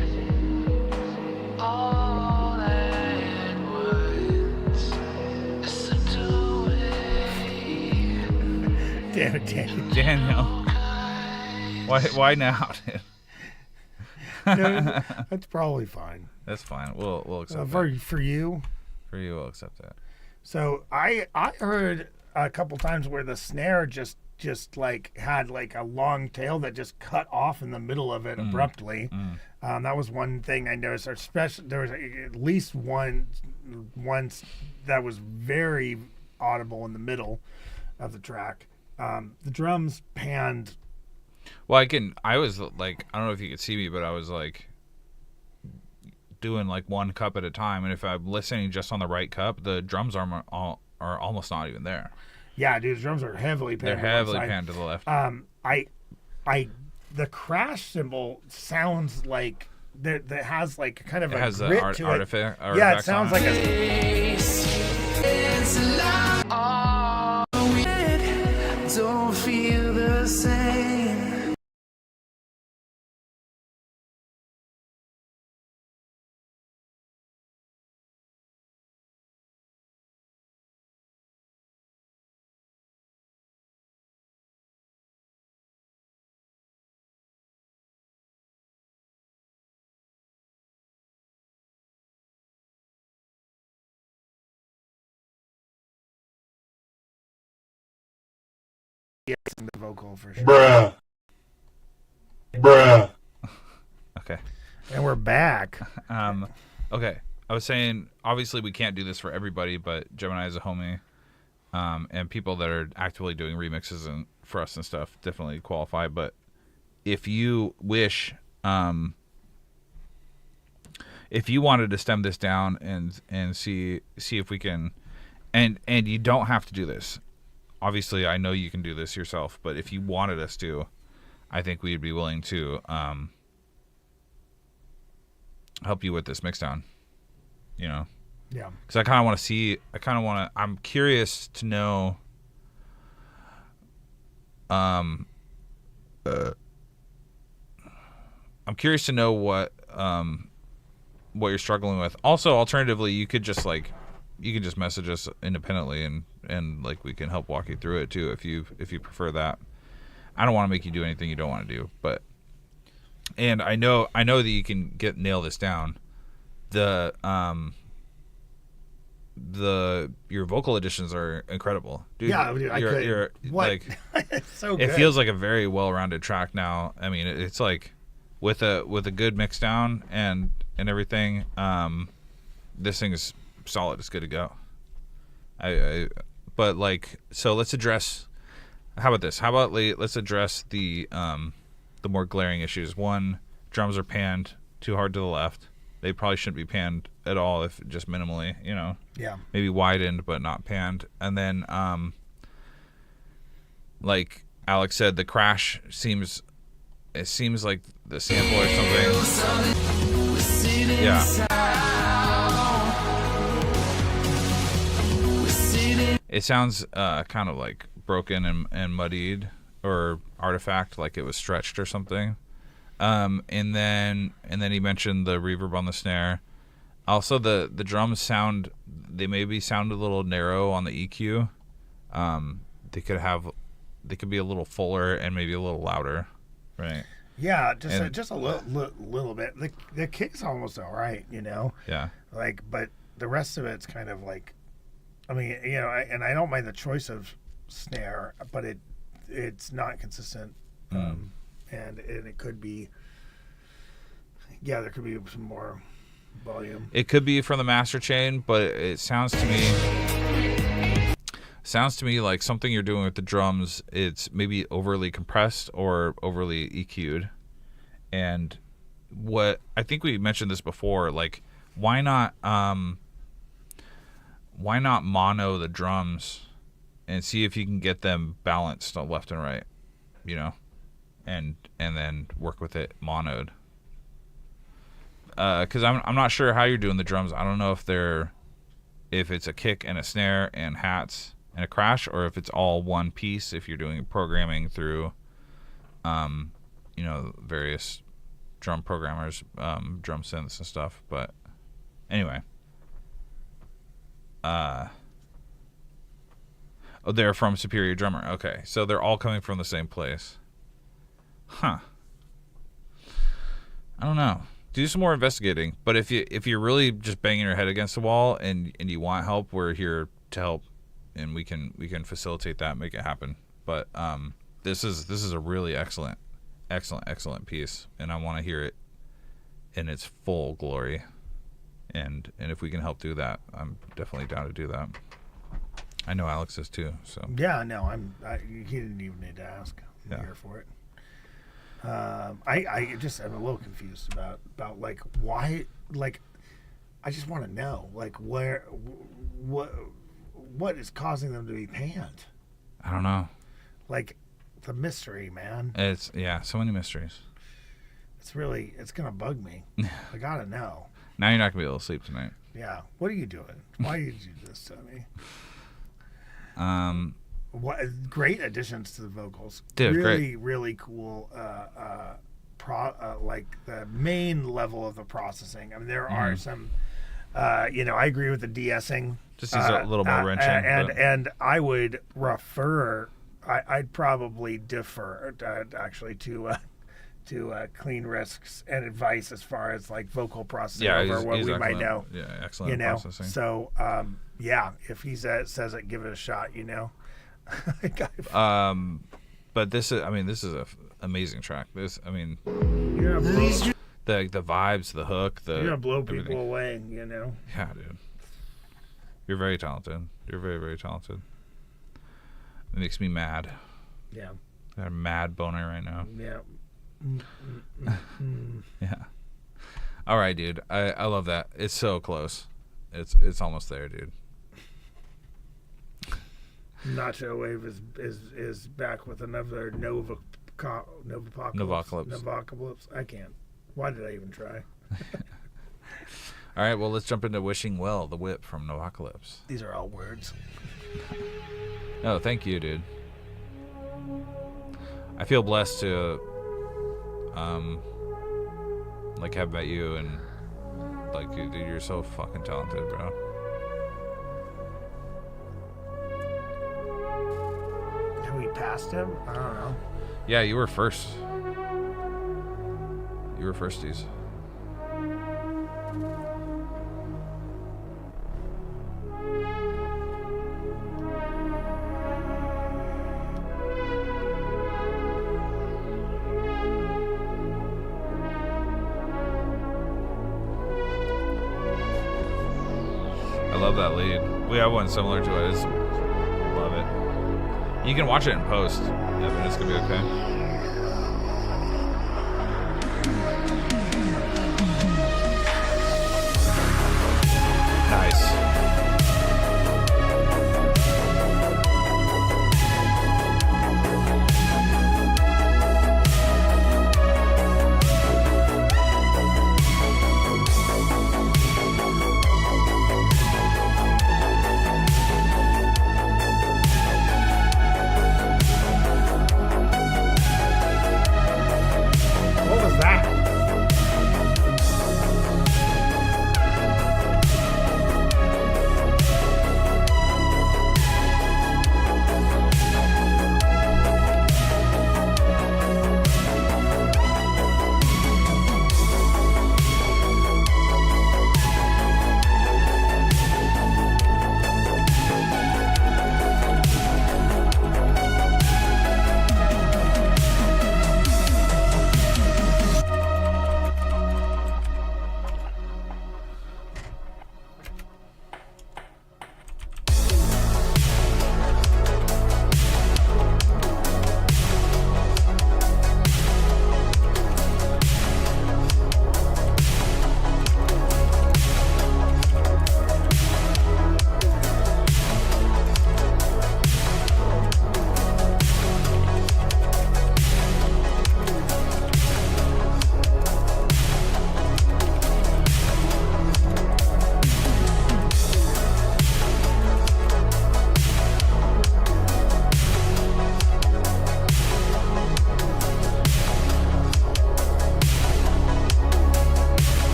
all at once. It slipped away. Damn it, Daniel. Why now, dude? That's probably fine. That's fine. We'll accept For that. you. For you, we'll accept that. So I heard a couple times where the snare just like had like a long tail that just cut off in the middle of it abruptly. That was one thing I noticed. Especially there was at least once that was very audible in the middle of the track. The drums panned. Well, I was like, I don't know if you could see me, but I was like doing like one cup at a time, and if I'm listening just on the right cup, the drums are almost not even there. Yeah, dude, the drums are heavily panned. They're heavily panned to the left. The crash cymbal sounds like that has like kind of it a has grit an to artifact. Yeah, it sounds like don't feel the same. the vocal for sure. Bruh. Okay. And we're back. Okay. I was saying, obviously we can't do this for everybody, but Gemini is a homie, and people that are actively doing remixes and for us and stuff definitely qualify. But if you wish, if you wanted to stem this down and see if we can, and you don't have to do this. Obviously, I know you can do this yourself, but if you wanted us to, I think we'd be willing to help you with this mixdown. You know? Yeah. Because I kind of want to see, I'm curious to know, I'm curious to know what you're struggling with. Also, alternatively, you could just message us independently and like we can help walk you through it too if you prefer that. I don't want to make you do anything you don't want to do, but and I know that you can nail this down. Your vocal additions are incredible, dude. Yeah, dude, you're what? Like It's so good. it feels like a very well-rounded track now. I mean, it's like with a good mix down and everything. This thing is solid. It's good to go. But like, so let's address. How about this? Let's address the more glaring issues. One, drums are panned too hard to the left. They probably shouldn't be panned at all, if just minimally, you know. Yeah. Maybe widened but not panned. And then, like Alex said, the crash seems like the sample or something. Yeah. It sounds kind of like broken and muddied or artifact, like it was stretched or something. And then he mentioned the reverb on the snare. Also, the drums sound, they maybe sound a little narrow on the EQ. They could be a little fuller and maybe a little louder, right? Yeah, just a little bit. The kick's almost all right, you know. Yeah. Like, but the rest of it's kind of like, I mean, you know, and I don't mind the choice of snare, but it's not consistent, and it could be, yeah, there could be some more volume. It could be from the master chain, but it sounds to me like something you're doing with the drums. It's maybe overly compressed or overly EQ'd. And what I think we mentioned this before, like why not mono the drums and see if you can get them balanced on left and right, you know, and then work with it monoed. Because I'm not sure how you're doing the drums. I don't know if it's a kick and a snare and hats and a crash, or if it's all one piece. If you're doing programming through, you know, various drum programmers, drum synths and stuff. But anyway, oh, they're from Superior Drummer. Okay, so they're all coming from the same place. Huh. I don't know. Do some more investigating. But if you're really just banging your head against the wall and you want help, we're here to help, and we can facilitate that and make it happen. But this is a really excellent piece, and I want to hear it in its full glory. And if we can help do that, I'm definitely down to do that. I know Alex is too. So yeah, no, he didn't even need to ask. I'm here for it. I'm a little confused about like why, like I just want to know like what is causing them to be panned. I don't know. Like the mystery, man. It's so many mysteries. It's gonna bug me. I gotta know. Now you're not gonna be able to sleep tonight. Yeah. What are you doing? Why did you do this to me? What great additions to the vocals. Dude, really, great. really cool. Like the main level of the processing. I mean, there are some. I agree with the de-essing. Just needs a little more wrenching. And I would refer. I'd probably defer actually to Clean Risks and advice as far as like vocal processing over what we might know. Yeah, excellent processing. So if he says it, give it a shot. But this is an amazing track. The vibes, the hook, you're gonna blow people everything. away. Yeah, dude. You're very talented. You're very, very talented. It makes me mad. Yeah. I got a mad boner right now. Yeah. Yeah. All right, dude. I love that. It's so close. It's almost there, dude. Nacho Wave is back with another Novocalypse. I can't. Why did I even try? All right, well, let's jump into Wishing Well, the Whip from Novocalypse. These are all words. No, thank you, dude. I feel blessed to have met you, and like, dude, you're so fucking talented, bro. Have we passed him? I don't know. Yeah, you were first. You were firsties. I love that lead. We have one similar to it. I just love it. You can watch it in post, and it's gonna be okay. Nice. What was that?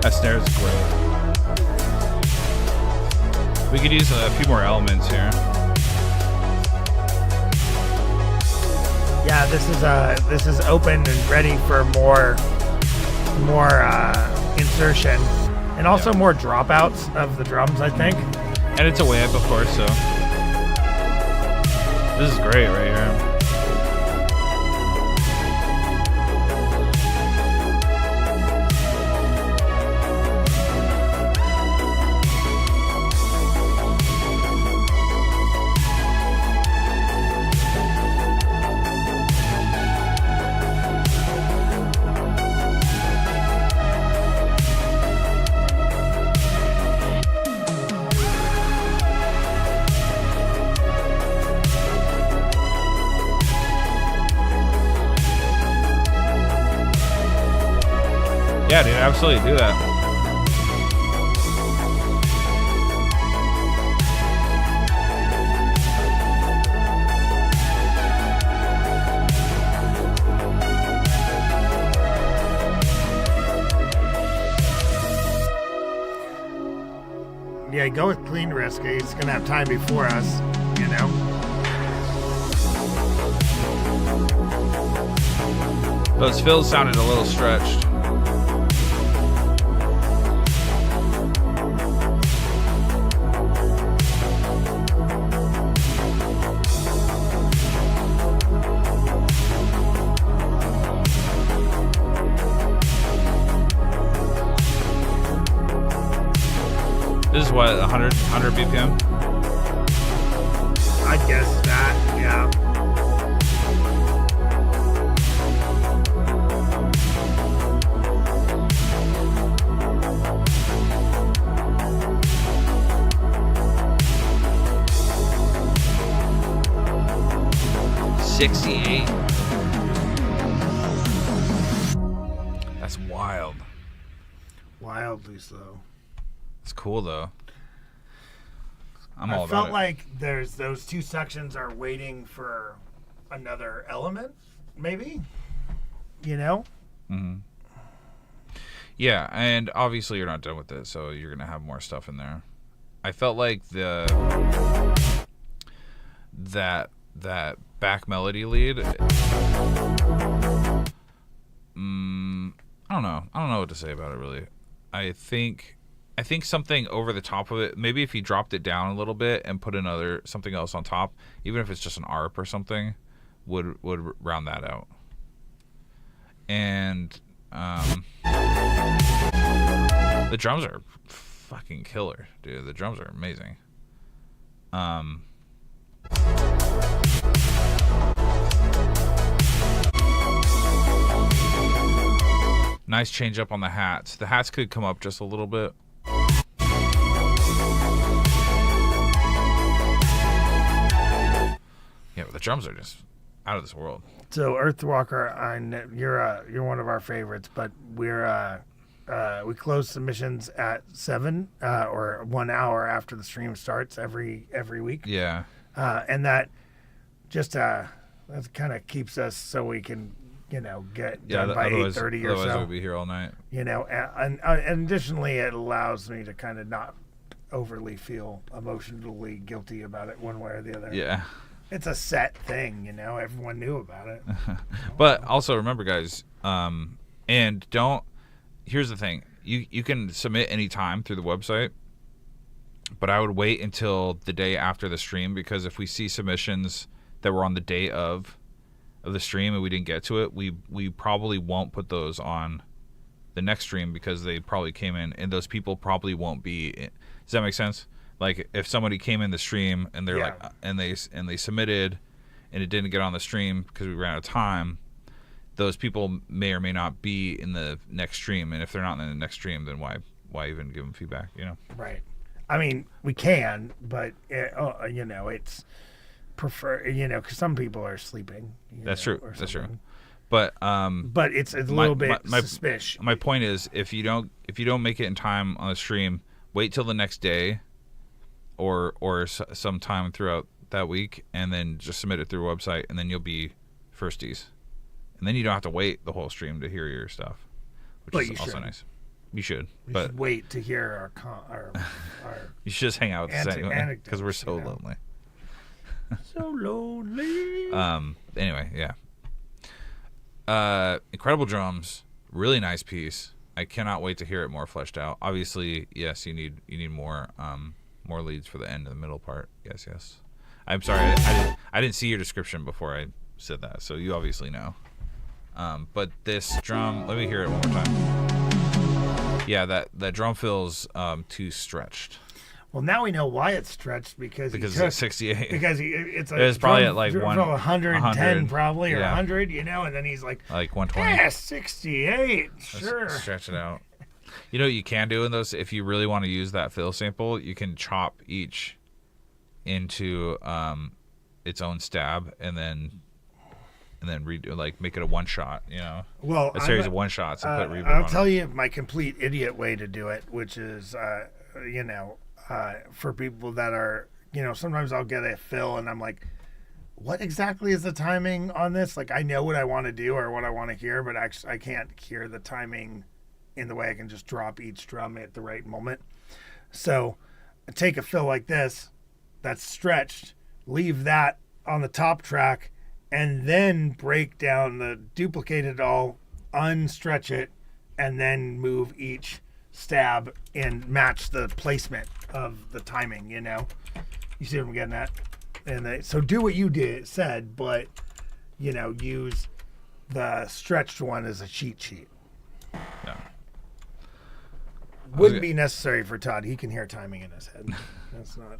That snare is great. We could use a few more elements here. Yeah, this is open and ready for more insertion, and also more dropouts of the drums, I think. And it's a wave, of course, so this is great right here. Yeah, dude, absolutely do that. Yeah, go with Clean Risk. He's gonna have time before us, you know. Those fills sounded a little stretched. This is what, 100 BPM? I guess that, yeah. $68. That's wild. Wildly so. It's cool though. I'm all I about felt it. like there's those two sections are waiting for another element, maybe. You know? Mm-hmm. Yeah, and obviously you're not done with it, so you're gonna have more stuff in there. I felt like that back melody lead. I don't know what to say about it really. I think something over the top of it, maybe if he dropped it down a little bit and put something else on top, even if it's just an ARP or something, would round that out. And the drums are fucking killer, dude. The drums are amazing. Nice change up on the hats. The hats could come up just a little bit. Yeah, but the drums are just out of this world. So Earthwalker, you're one of our favorites, but we close submissions at 7 or 1 hour after the stream starts every week. Yeah. And that just that kind of keeps us so we can get done by 8:30 or so. Otherwise we'll be here all night. And additionally, it allows me to kind of not overly feel emotionally guilty about it one way or the other. Yeah. It's a set thing, everyone knew about it. But also remember, guys, and here's the thing. You can submit anytime through the website, but I would wait until the day after the stream, because if we see submissions that were on the day of the stream and we didn't get to it, we probably won't put those on the next stream because they probably came in and those people probably won't be. Does that make sense? Like if somebody came in the stream and they're like, and they submitted and it didn't get on the stream because we ran out of time, those people may or may not be in the next stream. And if they're not in the next stream, then why even give them feedback? Right. I mean, we can, but it's prefer, because some people are sleeping. That's true. That's true. But it's a little bit suspicious. My point is, if you don't make it in time on the stream, wait till the next day, or some time throughout that week, and then just submit it through a website, and then you'll be firsties, and then you don't have to wait the whole stream to hear your stuff, which is also nice. You should, but wait to hear our you should just hang out with us anyway, because we're so lonely. So lonely. Anyway, yeah. Incredible drums, really nice piece. I cannot wait to hear it more fleshed out. Obviously, yes, you need more leads for the end and the middle part. Yes. I'm sorry, I didn't see your description before I said that, so you obviously know. But this drum, let me hear it one more time. Yeah, that drum feels too stretched. Well, now we know why it's stretched because it's at 68. Because it's probably at like 110 probably, or yeah. 100, and then he's like 120. Yeah, 68, sure. Let's stretch it out. You know what you can do in those, if you really want to use that fill sample, you can chop each into its own stab and then and then redo, like make it a one shot, you know, well, a series of one shots and put reverb I'll on tell it. you my complete idiot way to do it, which is, for people that are, sometimes I'll get a fill and I'm like, what exactly is the timing on this? Like, I know what I want to do or what I want to hear, but actually I can't hear the timing in the way I can just drop each drum at the right moment. So I take a fill like this that's stretched, leave that on the top track, and then break down the duplicated all, unstretch it, and then move each stab and match the placement of the timing, You see what I'm getting at? And so do what you said, but, use the stretched one as a cheat sheet. Yeah. Wouldn't be necessary for Todd. He can hear timing in his head. That's not.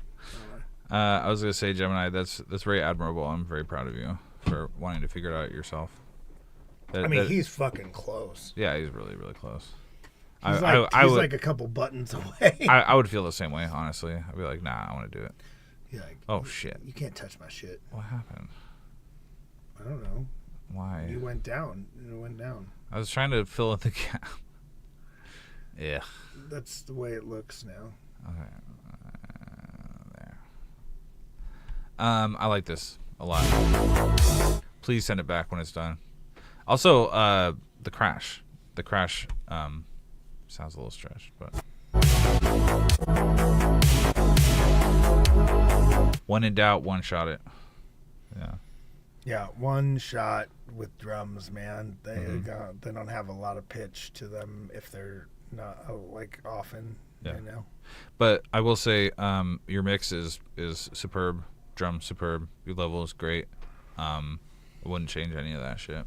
I was gonna say, Gemini, that's very admirable. I'm very proud of you for wanting to figure it out yourself. He's fucking close. Yeah, he's really, really close. He's like a couple buttons away. I would feel the same way, honestly. I'd be like, nah, I want to do it. You're like, oh shit! You can't touch my shit. What happened? I don't know. Why? You went down. It went down. I was trying to fill in the gap. Yeah. That's the way it looks now. Okay. There. I like this a lot. Please send it back when it's done. Also, the crash. The crash sounds a little stretched, but when in doubt, one shot it. Yeah. Yeah, one shot with drums, man. They don't have a lot of pitch to them if they're not often. Yeah. But I will say, your mix is superb. Drum superb. Your level is great. I wouldn't change any of that shit.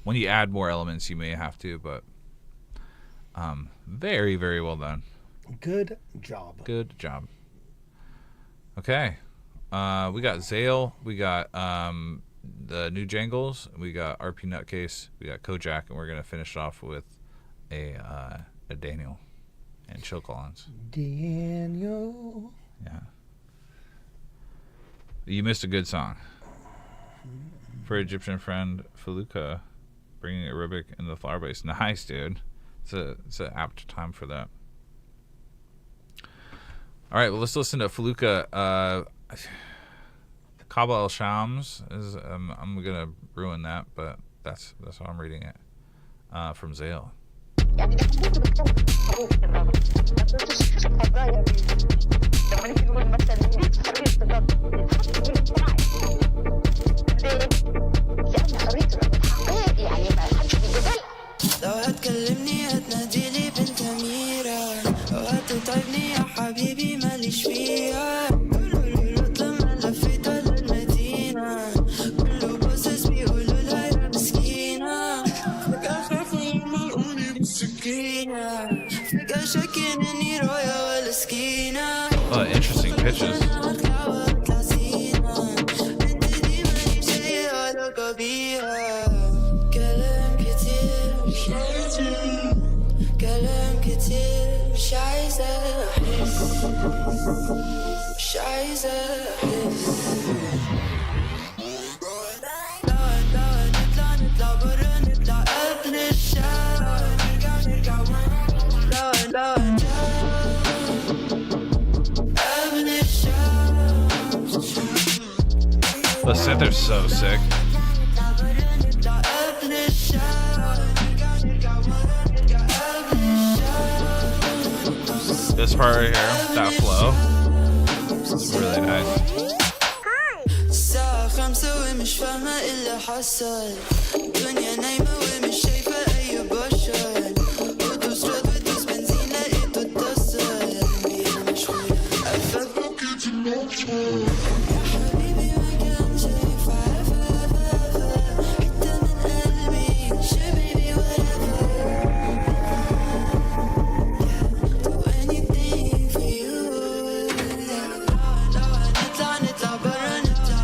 When you add more elements, you may have to, but very, very well done. Good job. Good job. Okay. We got Zale. We got the new Jangles. We got RP Nutcase. We got Kojak, and we're gonna finish off with a Daniel and Chill Collins. Daniel. Yeah. You missed a good song. For Egyptian friend Feluca, bringing Arabic in the flower base. Nice, dude. It's an apt time for that. All right, well, let's listen to Feluca. Kaba El Shams is. I'm gonna ruin that, but that's how I'm reading it. From Zale. لو هتكلمني هتناديلي بنت أميرة لو هتتعبني يا حبيبي ماليش فيها قولولي رد لما لفيت للمدينة كله باصص بيقولوا لها يا مسكينة فجأة خافوا يمرقوني بالسكينة فجأة شاكين إني راية ولا سكينة. Oh, interesting pitches. كلام كتير مش عايزة أحس مش عايزة أحس نطلع برا نطلع قبل الشارع نرجع قبل الشمس. The synth are so sick. This part right here, that flow, is really nice. الساعة 5 ومش فاهمة إيه اللي حصل الدنيا نايمة ومش شايفة أي بشر ودوس رد ودوس بنزين لقيته اتصل قلبي مشغول أفكك يا حبيبي ما كان شايف عارفة حتة من قلبي شبيبي whatever do anything for you. نطلع برا نطلع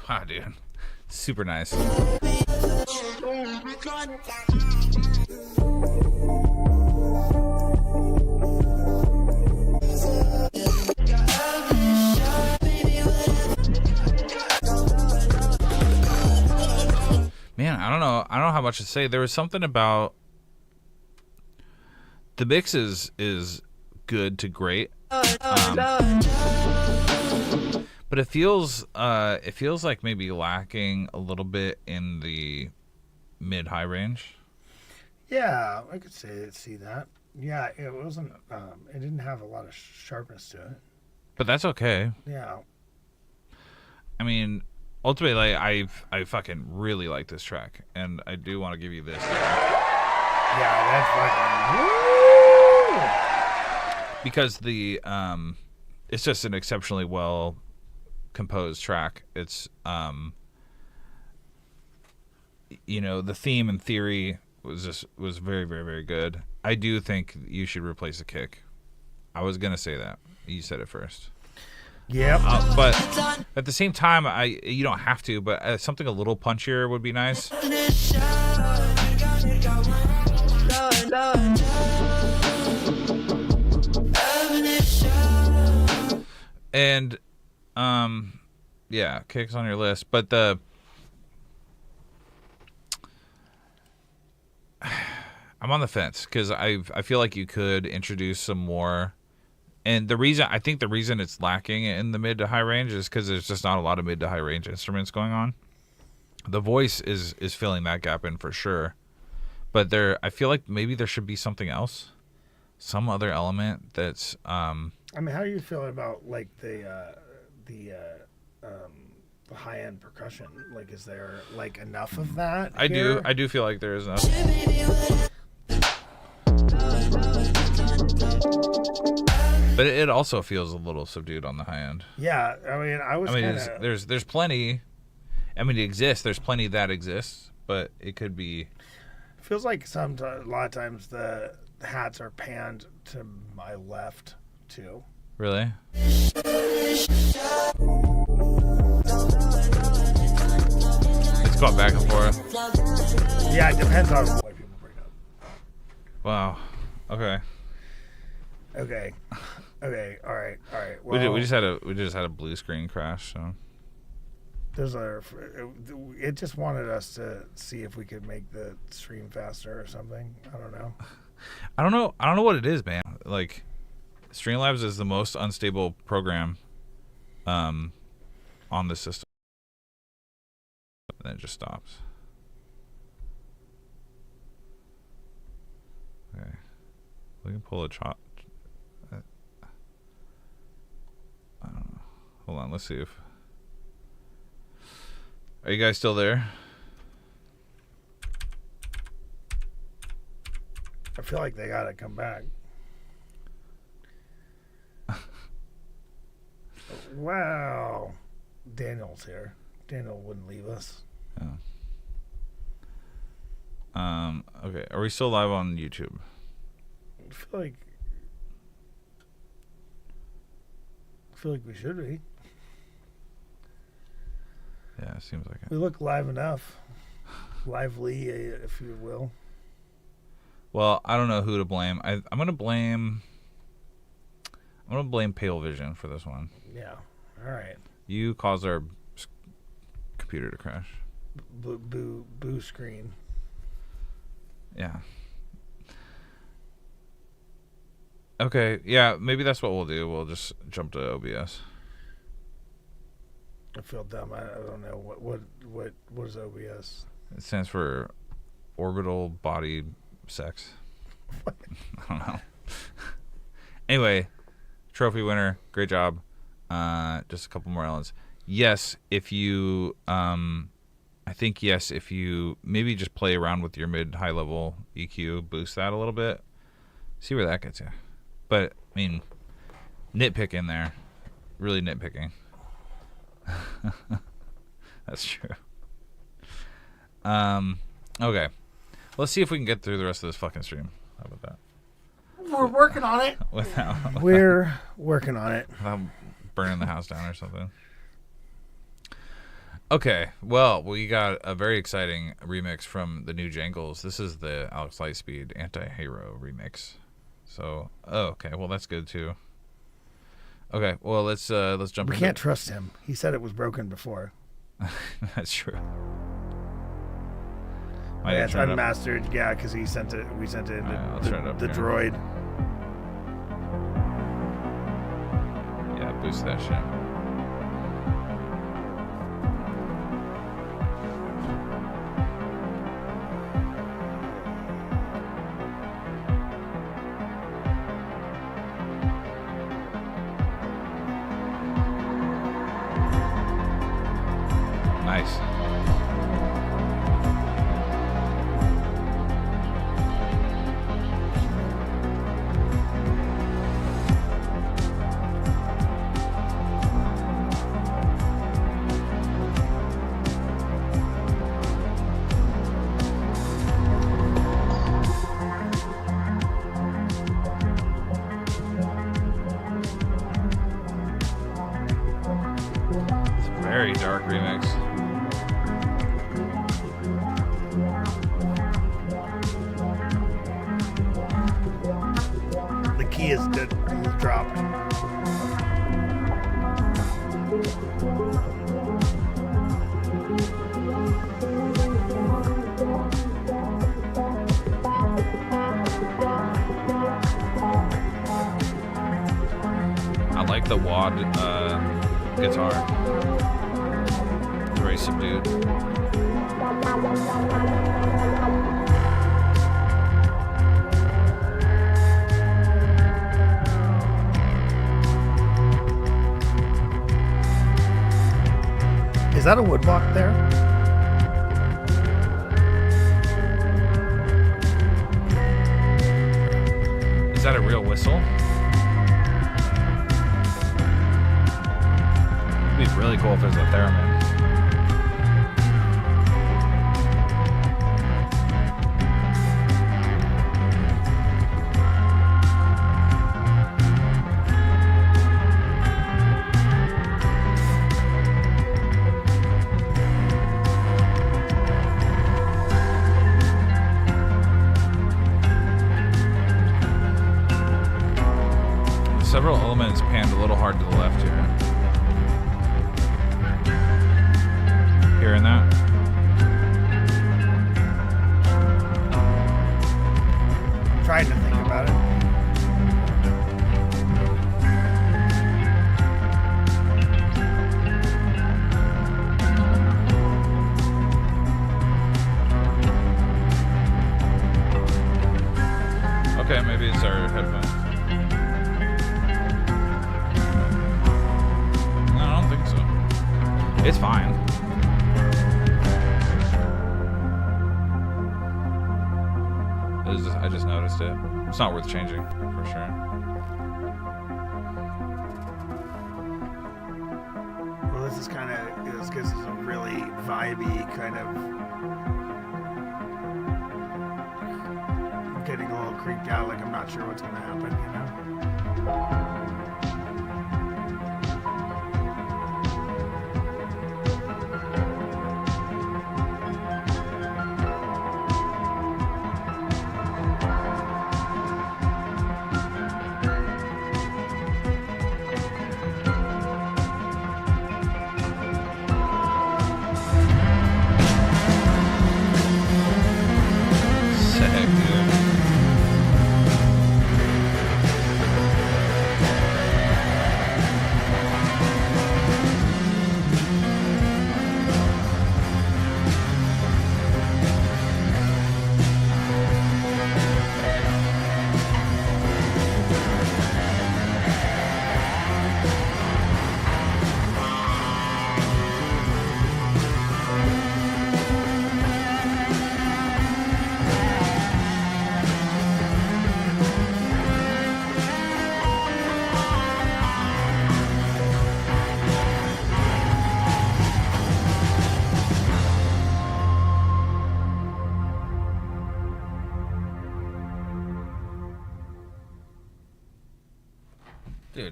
Wow, dude. Super nice. Man, I don't know how much to say. There was something about the mix is good to great. But it feels like maybe lacking a little bit in the mid-high range. Yeah, I could see that. Yeah, it wasn't. It didn't have a lot of sharpness to it. But that's okay. Yeah. I mean, ultimately, I fucking really like this track, and I do want to give you this. Yeah, that's fucking. Woo! Because it's just an exceptionally well composed track. It's the theme and theory was very, very, very good. I do think you should replace the kick. I was gonna say that. You said it first. Yep. But at the same time, you don't have to. But something a little punchier would be nice. And yeah, kicks on your list, but I'm on the fence because I feel like you could introduce some more. And I think the reason it's lacking in the mid to high range is because there's just not a lot of mid to high range instruments going on. The voice is filling that gap in for sure, but I feel like maybe there should be something else, some other element that's. I mean, how do you feel about like the high end percussion? Like, is there like enough of that? I do feel like there is enough. But it also feels a little subdued on the high end. Yeah, I mean, there's plenty. I mean, it exists. There's plenty that exists, but it could be. Feels like a lot of times the hats are panned to my left too. Really? It's going back and forth. Yeah, it depends on what people bring up. Wow. Okay. Okay. All right. Well, we just had a blue screen crash. So it just wanted us to see if we could make the stream faster or something. I don't know. I don't know what it is, man. Like, Streamlabs is the most unstable program on the system. And then it just stops. Okay. We can pull a chop. I don't know. Hold on, let's see if. Are you guys still there? I feel like they gotta come back. Wow. Daniel's here. Daniel wouldn't leave us. Yeah. Okay. Are we still live on YouTube? I feel like we should be. Yeah, it seems like it. We look live enough. Lively, if you will. Well, I don't know who to blame. I'm gonna blame Pale Vision for this one. Yeah. All right. You caused our computer to crash. Boo screen. Yeah. Okay, yeah, maybe that's what we'll do. We'll just jump to OBS. I feel dumb. I don't know what is OBS. It stands for orbital body sex. What? I don't know. Anyway, trophy winner, great job. Just a couple more elements. Yes, if you if you maybe just play around with your mid-high level EQ, boost that a little bit, see where that gets you. But, I mean, nitpicking there. Really nitpicking. That's true. Okay. Let's see if we can get through the rest of this fucking stream. How about that? We're working on it. We're working on it. Without burning the house down or something. Okay. Well, we got a very exciting remix from the new Jangles. This is the Alex Lightspeed Anti-Hero remix. So, okay. Well, that's good too. Okay. Well, let's jump. We can't trust him. He said it was broken before. That's true. Yeah, it's unmastered. Yeah, because he sent it. We sent it in the droid. Yeah, boost that shit. Nice. It's a very dark remix. The key is dropped. I like the wad guitar. It's very subdued. Is that a woodblock there? Is that a real whistle? It'd be really cool if it was a theremin. Several elements panned a little hard to the left here. Hearing that? I'm trying to think about it. Okay, maybe it's our headphones. No, I don't think so. It's fine. I just noticed it. It's not worth changing, for sure. Well, this is kind of, this gives us a really vibey kind of, I'm getting a little creeped out, like I'm not sure what's going to happen, you know?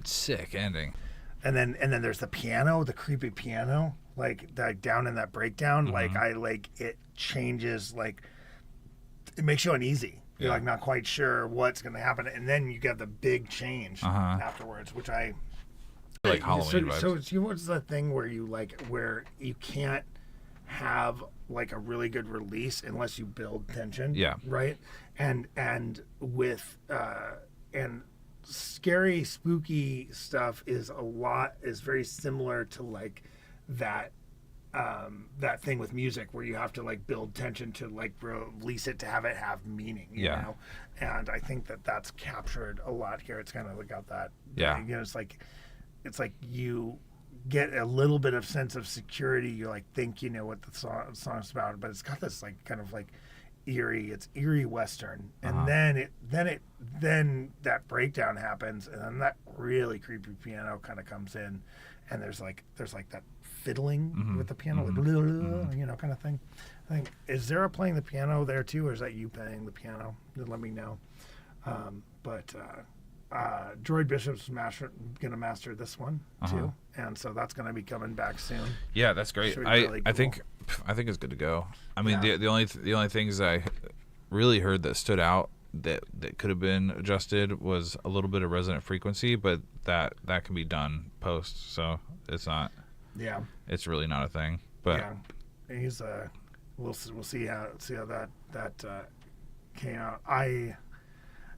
fucking sick ending. And then there's the piano, the creepy piano, like down in that breakdown. Like it changes, like it makes you uneasy. You're like not quite sure what's going to happen, and then you get the big change afterwards, which I like Halloween vibes. So what's the thing where you can't have like a really good release unless you build tension. Yeah. Right. And with and scary, spooky stuff is very similar to like that thing with music where you have to like build tension to like release it to have it have meaning, you know? And I think that's captured a lot here. It's kind of got that, you know, it's like you get a little bit of sense of security. You like think you know what the song's about, but it's got this like kind of like eerie Western, and then that breakdown happens, and then that really creepy piano kind of comes in, and there's like that fiddling with the piano, like, you know, kind of thing. I think, is Zara playing the piano there too, or is that you playing the piano? Just let me know. Droid Bishop's gonna master this one too, and so that's gonna be coming back soon. Yeah, that's great. Really I think it's good to go. I mean, the only things I really heard that stood out that could have been adjusted was a little bit of resonant frequency, but that can be done post, so it's not. Yeah, it's really not a thing. But he's we'll see how that came out.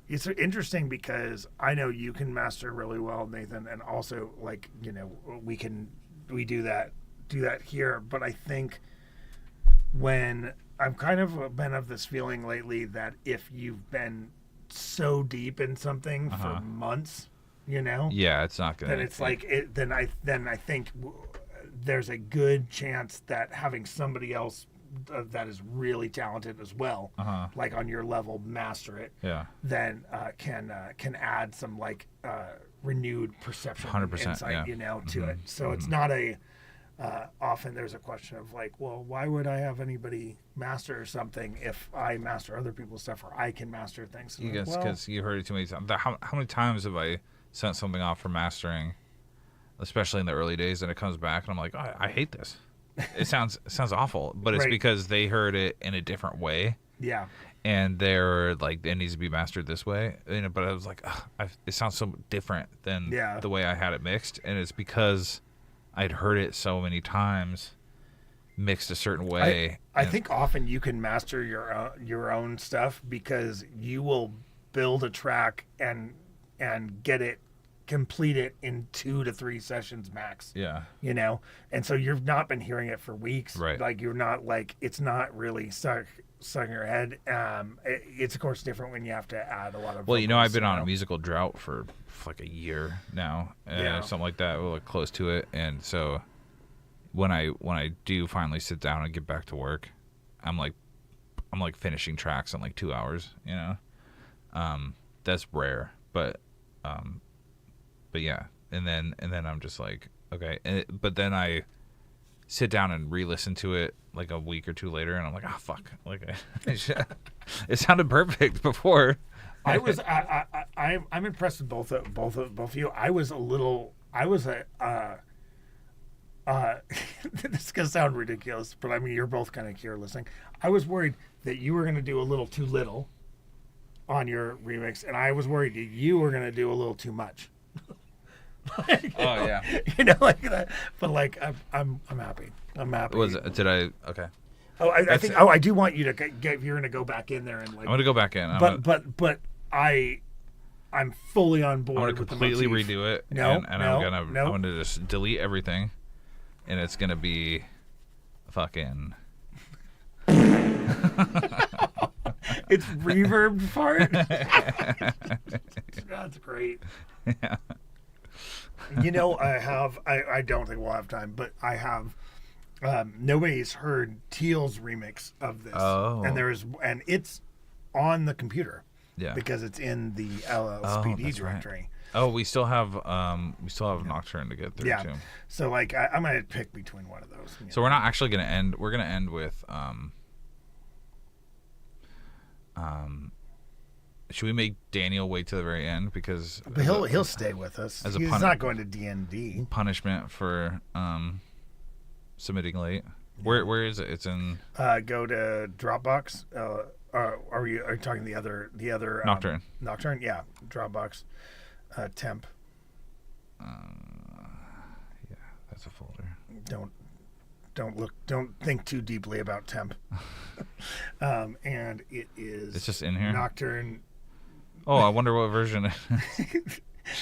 It's interesting because I know you can master really well, Nathan, and also like, you know, we do that here. But I think when I've kind of been of this feeling lately that if you've been so deep in something for months, you know, it's not gonna. Then it's like it. Then I think there's a good chance that having somebody else that is really talented as well, like on your level, master it. Then can add some like renewed perception, 100%, insight, you know, to it. So it's not a. Often there's a question of like, well, why would I have anybody master something if I master other people's stuff, or I can master things? Yes, because you heard it too many times. How many times have I sent something off for mastering, especially in the early days, and it comes back and I'm like, I hate this. It sounds awful, but it's because they heard it in a different way. Yeah. And they're like, it needs to be mastered this way. You know, but I was like, it sounds so different than the way I had it mixed, and it's because I'd heard it so many times, mixed a certain way. I think often you can master your own stuff because you will build a track and complete it in 2 to 3 sessions max. Yeah. You know? And so you've not been hearing it for weeks. Right. Like you're not like, it's not really stuck in your head. It's of course different when you have to add a lot of vocals, I've been on a musical drought for like a year now, something like that, or like close to it. And so when I do finally sit down and get back to work, I'm like finishing tracks in like 2 hours, you know? That's rare, but yeah. And then I'm just like, okay. But then I sit down and re-listen to it like a week or 2 later, and I'm like, fuck. Like, it sounded perfect before. I'm impressed with both of you. This is gonna sound ridiculous, but I mean, you're both kind of here listening. I was worried that you were gonna do a little too little on your remix, and I was worried that you were gonna do a little too much. You know, like that. But like, I'm happy. I'm happy. Okay. Oh, I think. Oh, I do want you to get. You're gonna go back in there and like. I'm gonna go back in. But I'm fully on board. I'm gonna completely redo it. I'm gonna just delete everything, and it's gonna be fucking. It's reverb part. That's great. Yeah. You know, I don't think we'll have time, but I have. Nobody's heard Teal's remix of this, and it's on the computer, because it's in the LLSPD directory. Right. Oh, we still have Nocturne to get through too. So like, I'm gonna pick between one of those. So we're not actually gonna end. We're gonna end with should we make Daniel wait to the very end because but he'll stay with us. He's not going to D&D. Punishment for submitting late. Where is it? It's in. Go to Dropbox. Are you talking the other Nocturne? Nocturne, yeah. Dropbox. Temp. Yeah, that's a folder. Don't think too deeply about temp. And it is. It's just in here. Nocturne. Oh, I wonder what version.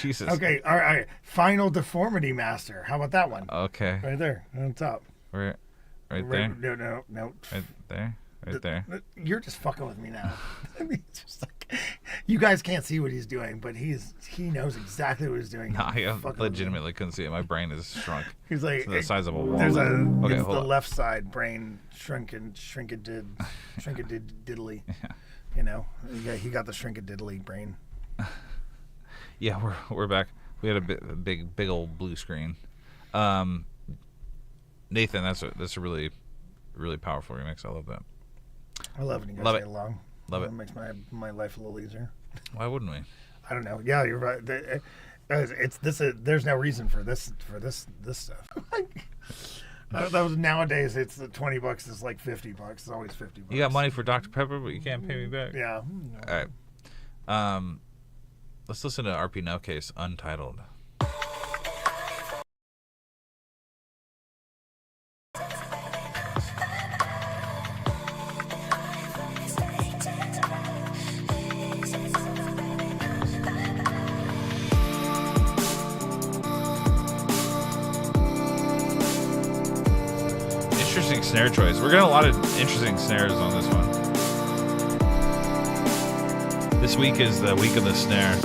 Jesus. Okay, all right. Final Deformity Master. How about that one? Okay. Right there on top. Right there. No. Right there. Right there. You're just fucking with me now. I mean, it's just like, you guys can't see what he's doing, but he knows exactly what he's doing. No, I legitimately couldn't see it. My brain is shrunk. He's like to the size of a wall. There's okay, it's the on. left side brain shrinkadiddly. Yeah. You know, he got the shrinkadiddly brain. Yeah, we're back. We had a big old blue screen. Nathan, that's a really powerful remix. I love that. I love when you guys love get it. along. Love it makes my life a little easier. Why wouldn't we? I don't know. Yeah, you're right. It's this. There's no reason for this stuff. That was nowadays. It's $20. It's like $50. It's always $50. You got money for Dr. Pepper, but you can't pay me back. Yeah. All right. Let's listen to RP Nowcase Untitled. Interesting snare choice. We're getting a lot of interesting snares on this one. This week is the week of the snare.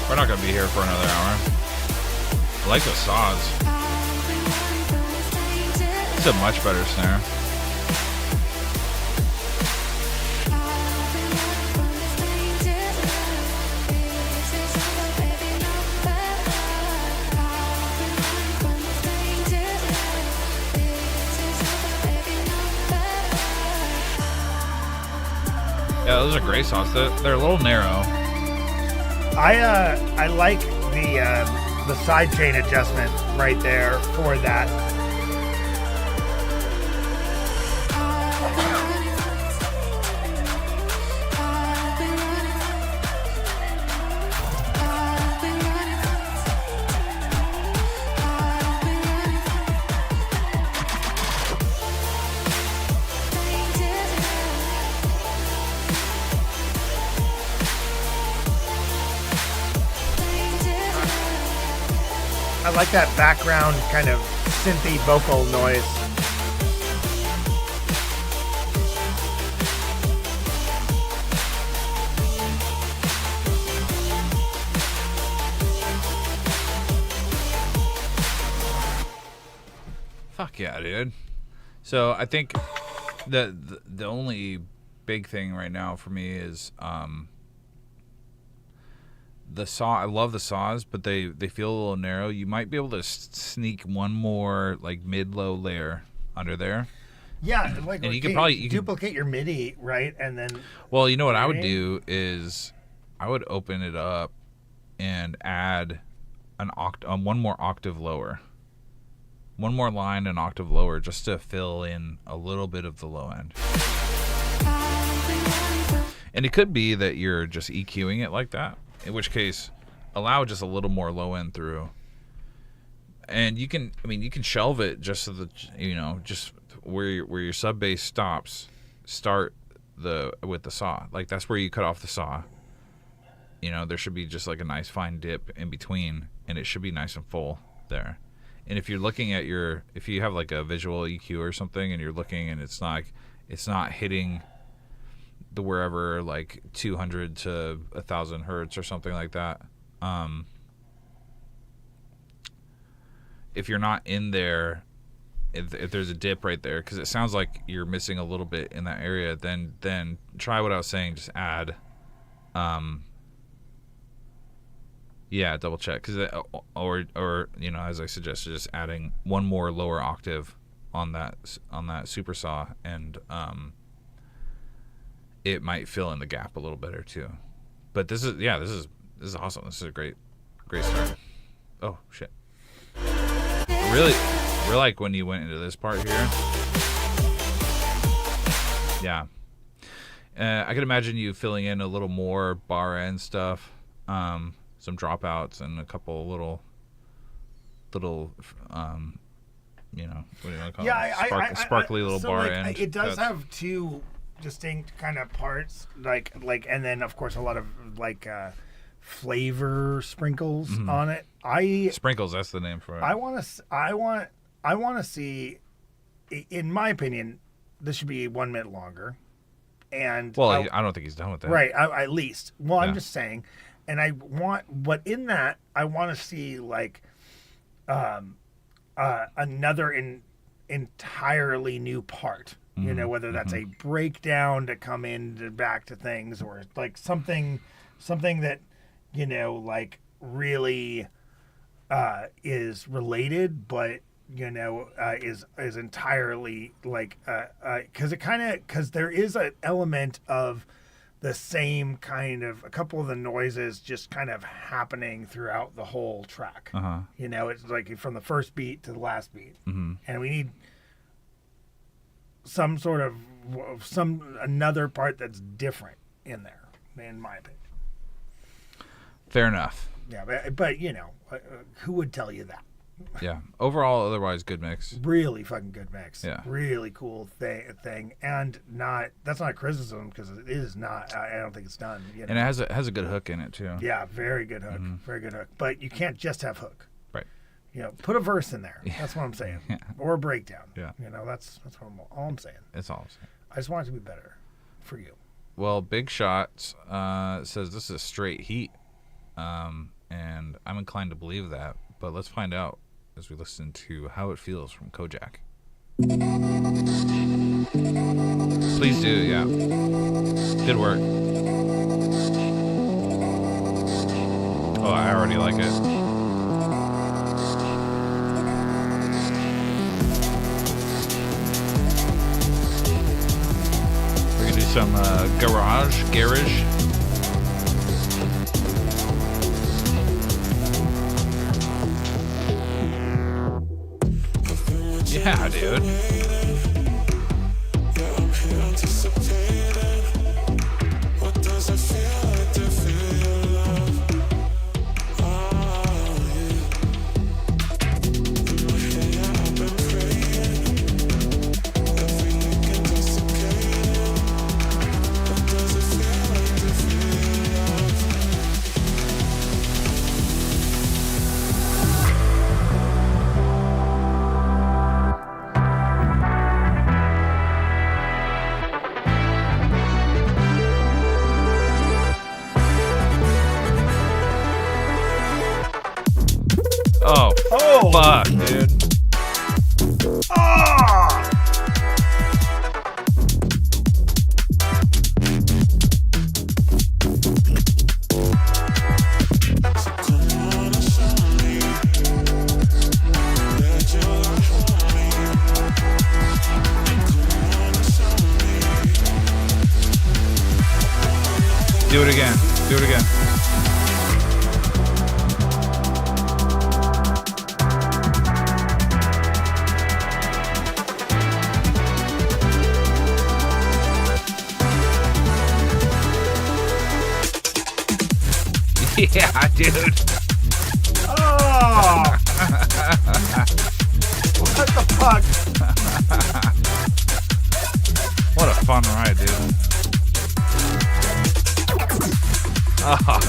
We're not going to be here for another hour. I like the saws. It's a much better snare. Yeah, those are great saws. They're a little narrow. I like the side chain adjustment right there for that. I like that background kind of synthy vocal noise. Fuck yeah, dude. So I think the only big thing right now for me is the saw. I love the saws, but they feel a little narrow. You might be able to sneak one more like mid-low layer under there. Yeah, like and you could probably duplicate your MIDI, right? And then well, you know what I would do is I would open it up and add one more octave lower. One more line an octave lower just to fill in a little bit of the low end. And it could be that you're just EQing it like that, in which case allow just a little more low end through. And you can shelve it just so that, just where your sub bass stops, start with the saw. Like that's where you cut off the saw. There should be just like a nice fine dip in between, and it should be nice and full there. And if you're looking at if you have like a visual EQ or something, and you're looking and it's not hitting the wherever, like 200 to 1,000 hertz or something like that. If you're not in there, if there's a dip right there, because it sounds like you're missing a little bit in that area, then try what I was saying. Just add, double check, because or as I suggested, just adding one more lower octave on that super saw, and it might fill in the gap a little better too. But this is awesome. This is a great start. Oh shit. Really like when you went into this part here. Yeah. I could imagine you filling in a little more bar end stuff, some dropouts, and a couple little what do you want to call it? Sparkly little bar end. It does have two distinct kind of parts, like, and then of course a lot of flavor sprinkles on it. Sprinkles, that's the name for it. I want to see, in my opinion, this should be 1 minute longer. And I don't think he's done with that. Right, at least. Well, I'm just saying, and I want, but in that, I want to see like another entirely new part. You know, whether that's a breakdown to come in back to things, or like something that, you know, like really is related, but you know, is entirely like because there is an element of the same kind of, a couple of the noises just kind of happening throughout the whole track. You know, it's like from the first beat to the last beat, and we need some sort of another part that's different in there, in my opinion. Fair enough. Yeah, but you know, who would tell you that? Yeah. Overall, otherwise, good mix. Really fucking good mix. Yeah. Really cool thing, and that's not a criticism, because it is not. I don't think it's done. You know? And it has a good hook in it too. Yeah, very good hook. Very good hook. But you can't just have hook. Right. You know, put a verse in there. That's what I'm saying. Yeah. Or a breakdown. Yeah. You know, that's all I'm saying. That's all I'm saying. I just want it to be better for you. Well, Big Shots says this is straight heat, and I'm inclined to believe that. But let's find out as we listen to How It Feels from Kojak. Please do, yeah. Good work. Oh, I already like it. Some garage. Yeah, dude. Oh, fuck, dude. Do it again. Do it again. Yeah, dude. Oh! What the fuck? What a fun ride, dude. Oh.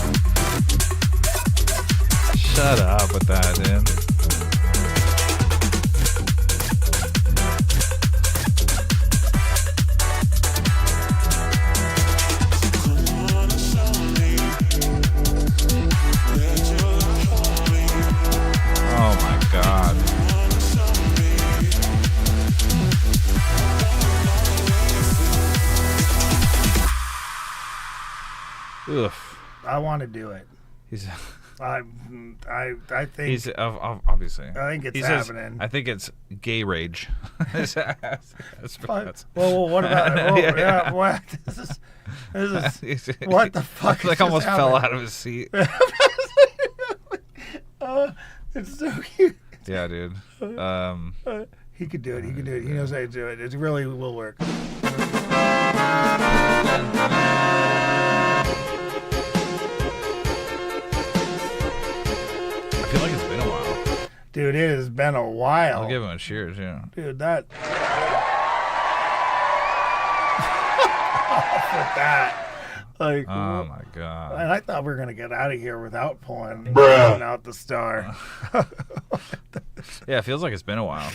Shut up with that, dude. Oof. I want to do it. He's. I think he's obviously. I think it's happening. I think it's gay rage. Well, what about it? Yeah. What? This is what the fuck? Like almost fell out of his seat. It's so cute. Yeah, dude. He could do it. He knows how to do it. It really will work. I feel like it's been a while. Dude, it has been a while. I'll give him a cheers, yeah. Dude, that. With that. Like, oh my god. And I thought we were going to get out of here without pulling out the star. Yeah, it feels like it's been a while.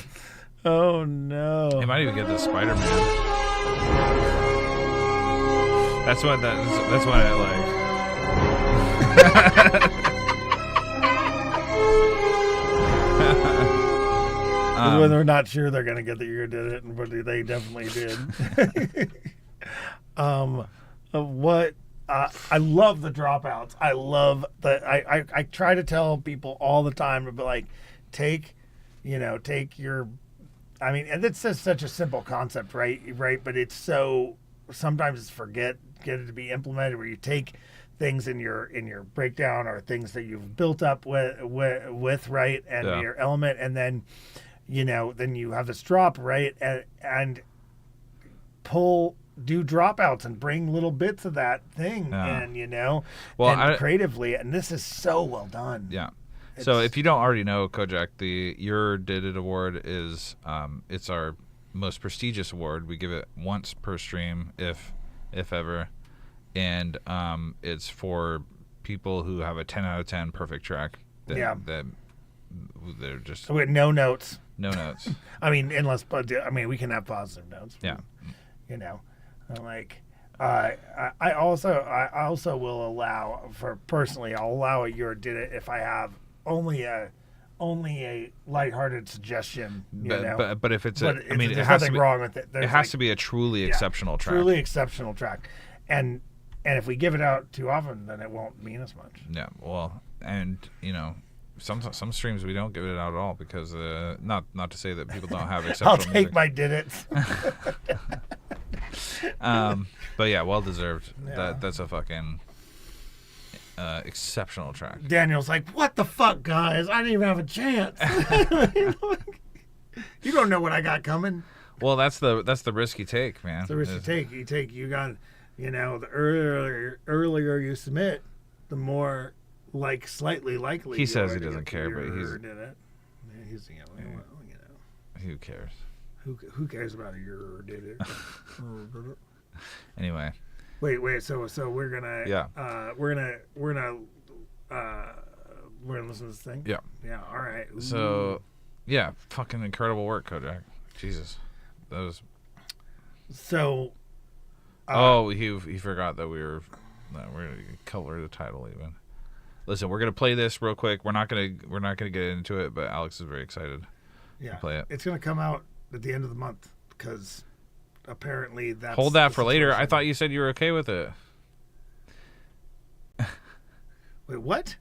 Oh no. He might even get the Spider-Man. That's when it when they're not sure they're gonna get the year did it, but they definitely did. What I love the dropouts. I love I try to tell people all the time to be like, take your. I mean, and it's just such a simple concept, right? But it's so sometimes it's get it to be implemented where you take things in your breakdown or things that you've built up with right, and your element, and then then you have this drop, right, and do dropouts and bring little bits of that thing in, creatively, and this is so well done. Yeah. So if you don't already know, Kojak, the Your Did It Award is it's our most prestigious award. We give it once per stream, if ever, and it's for people who have a 10 out of 10 perfect track. That they're just with no notes. No notes. I mean, we can have positive notes. Yeah. Like I also will allow I'll allow a Your Did It if I have only a lighthearted suggestion, but if it's there's nothing wrong with it. It has to be a truly exceptional track. Truly exceptional track, and if we give it out too often, then it won't mean as much. Yeah, well, and some streams we don't give it out at all because not to say that people don't have exceptional. I'll take music. My did it. But yeah, well deserved. Yeah. That's a fucking. Exceptional track. Daniel's like, what the fuck, guys? I didn't even have a chance. You don't know what I got coming. Well, that's the risk you take, man. It's the risk you take. You got, the earlier you submit, the more slightly likely. He says he doesn't care, but he's. Did it. Yeah, he's Who cares? Who cares about a Your Did It? Anyway. Wait. So we're gonna we're gonna listen to this thing. Yeah. Yeah. All right. Ooh. So, yeah, fucking incredible work, Kojak. Jesus, that was. So. He forgot that we're gonna color the title even. Listen, we're gonna play this real quick. We're not gonna get into it, but Alex is very excited. Yeah. To play it. It's gonna come out at the end of the month because. Apparently that's hold that for later. I thought you said you were okay with it. Wait, what?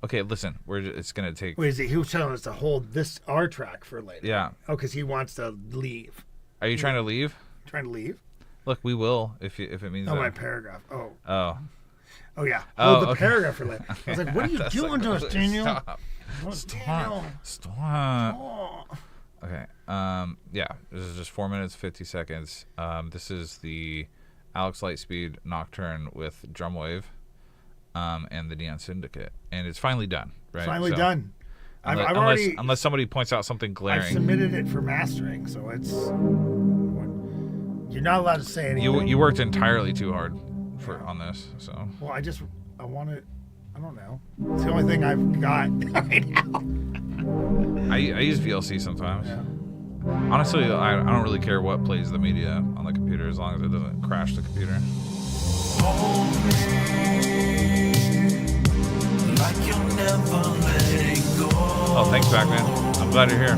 Okay, listen. It's gonna take. Wait, he was telling us to hold our track for later. Yeah. Oh, because he wants to leave. Are you trying to leave? Trying to leave? Look, we will if it means. Oh, my paragraph. Oh. Oh yeah. Hold the paragraph for later. I was like, what are you doing to us, Daniel? Stop. Okay. Yeah. This is just 4 minutes 50 seconds. This is the Alex Lightspeed Nocturne with Drumwave, and the Neon Syndicate, and it's finally done. Right. Finally done. Unless somebody points out something glaring. I submitted it for mastering, so it's. You're not allowed to say anything. You worked entirely too hard on this, so. Well, I want it. I don't know. It's the only thing I've got right now. I use VLC sometimes. Yeah. Honestly, I don't really care what plays the media on the computer as long as it doesn't crash the computer. Oh, thanks, Batman. I'm glad you're here.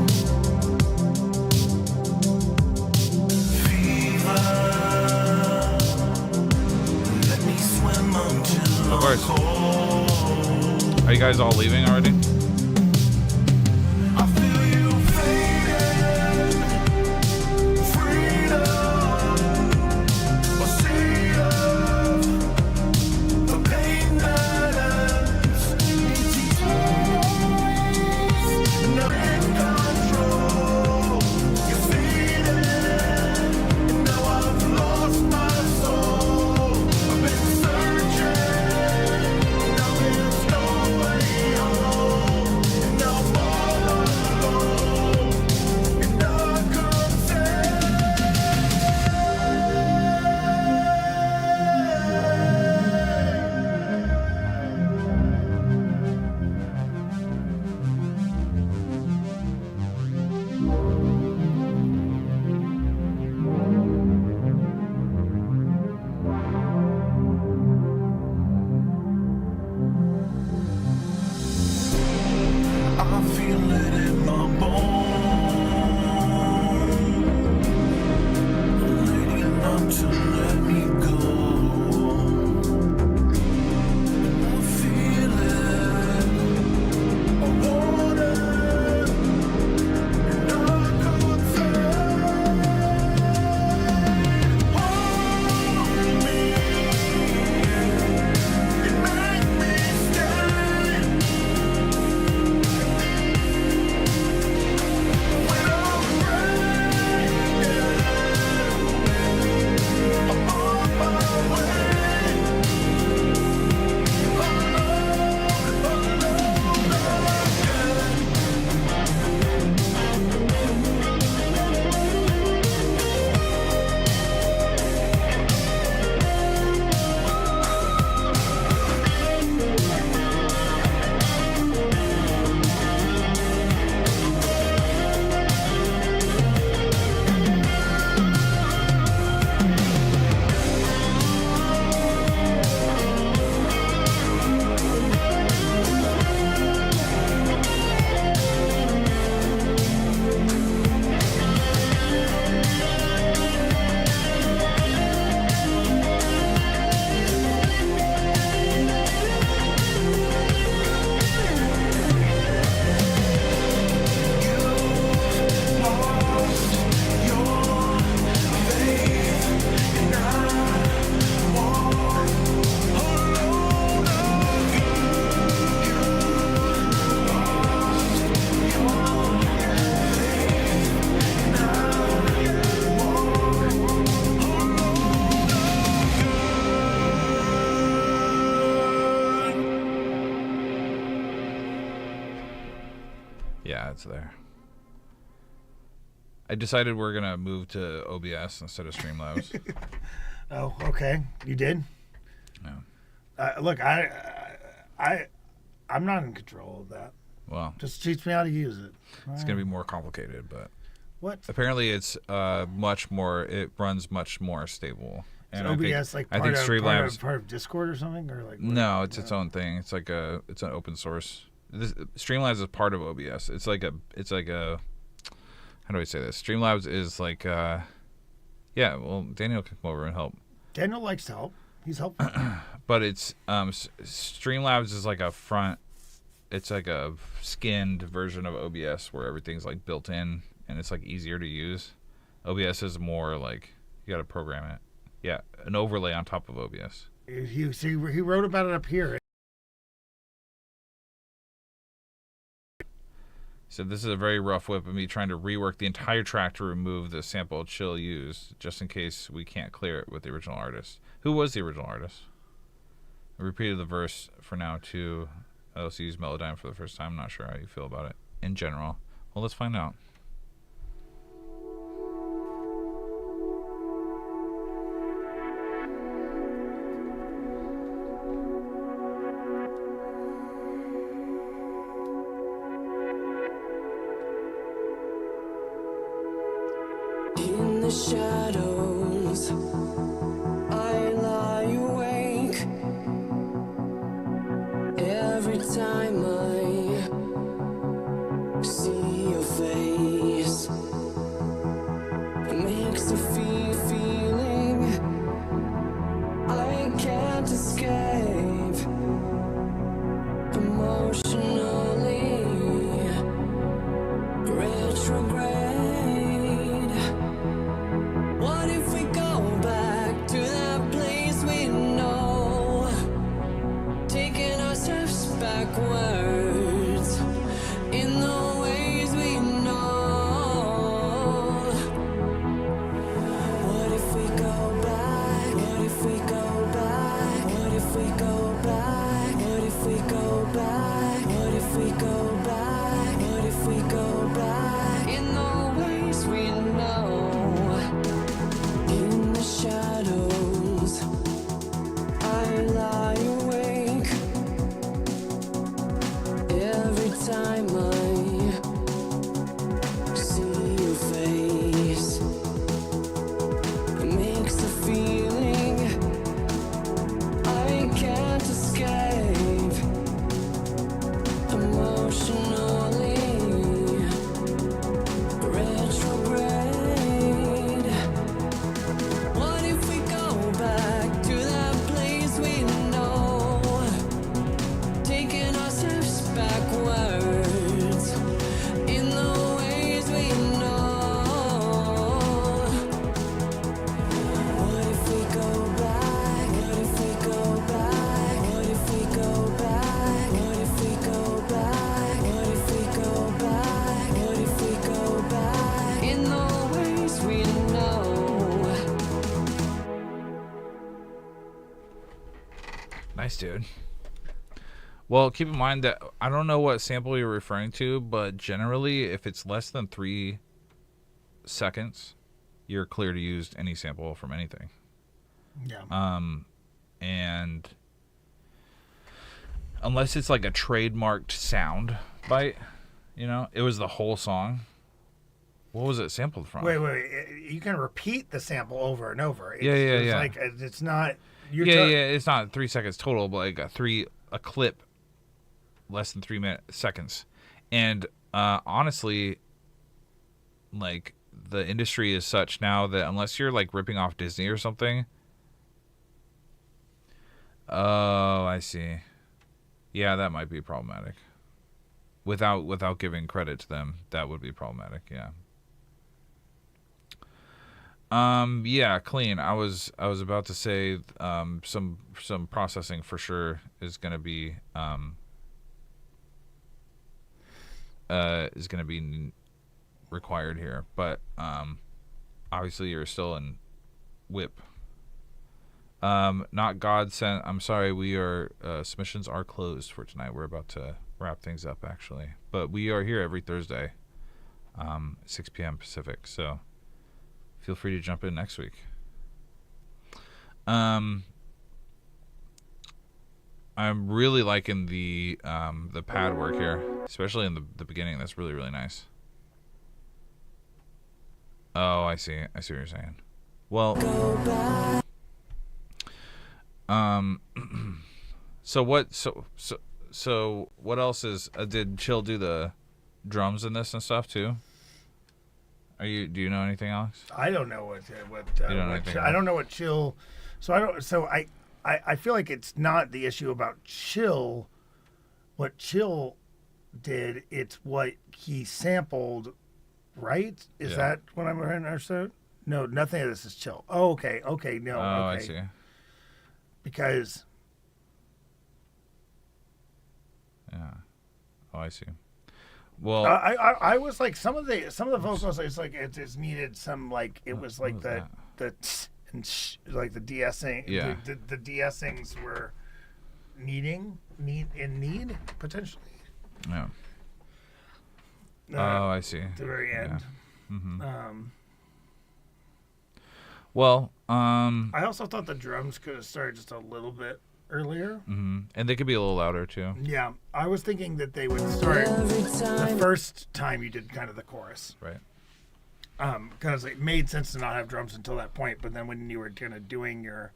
Let me swim until course. Are you guys all leaving already? It's there. I decided we're gonna move to OBS instead of Streamlabs. Oh, okay. You did? No. Look, I'm not in control of that. Well, just teach me how to use it. It's gonna be more complicated, but what? Apparently, it's much more. It runs much more stable. And OBS like part of Discord or something, or like what? No, it's its own thing. It's like it's an open source. Streamlabs is part of OBS. It's like a how do I say this? Streamlabs is like yeah, well, Daniel can come over and help. Daniel likes to help. He's helpful. But it's Streamlabs is like a front. It's like a skinned version of OBS where everything's like built in and it's like easier to use. OBS is more like you got to program it. Yeah, an overlay on top of OBS. He wrote about it up here. So this is a very rough whip of me trying to rework the entire track to remove the sample Chill used, just in case we can't clear it with the original artist. Who was the original artist? I repeated the verse for now too. I also used Melodyne for the first time. Not sure how you feel about it in general. Well, let's find out. In the shadows, I lie awake. Every time I see your face, it makes a feeling I can't escape. dude. Well, keep in mind that I don't know what sample you're referring to, but generally, if it's less than 3 seconds, you're clear to use any sample from anything. Yeah. And unless it's like a trademarked sound bite, it was the whole song. What was it sampled from? Wait. You can repeat the sample over and over. It's, yeah. Like, it's not. It's not 3 seconds total, but like a clip less than 3 seconds. And honestly, like, the industry is such now that unless you're like ripping off Disney or something. Oh, I see. Yeah, that might be problematic. Without giving credit to them, that would be problematic. Yeah. Yeah, clean. I was about to say some processing for sure is going to be required here, but obviously you're still in WIP. Not God sent. I'm sorry, we are submissions are closed for tonight. We're about to wrap things up actually, but we are here every Thursday, 6 p.m. Pacific. So feel free to jump in next week. I'm really liking the pad work here, especially in the beginning. That's really, really nice. Oh, I see what you're saying. Well, so what else is did Chill do the drums in this and stuff too? Do you know anything, Alex? I don't know what you don't know anything I don't know what Chill. I feel like it's not the issue about Chill. What Chill did, it's what he sampled, right? Is that what I'm understood? No, nothing of this is Chill. Oh, okay, no. Oh, okay. I see. Because. Yeah. Oh, I see. Well, I was like some of the vocals. It's like it just needed some like it was like the like the de-essing. Yeah. The de-essings were need potentially. Yeah. Oh, I see. At the very end. Yeah. Mm-hmm. Well, I also thought the drums could have started just a little bit earlier. Mm-hmm. And they could be a little louder too. Yeah, I was thinking that they would start the first time you did kind of the chorus. Right. Because it made sense to not have drums until that point, but then when you were kind of doing your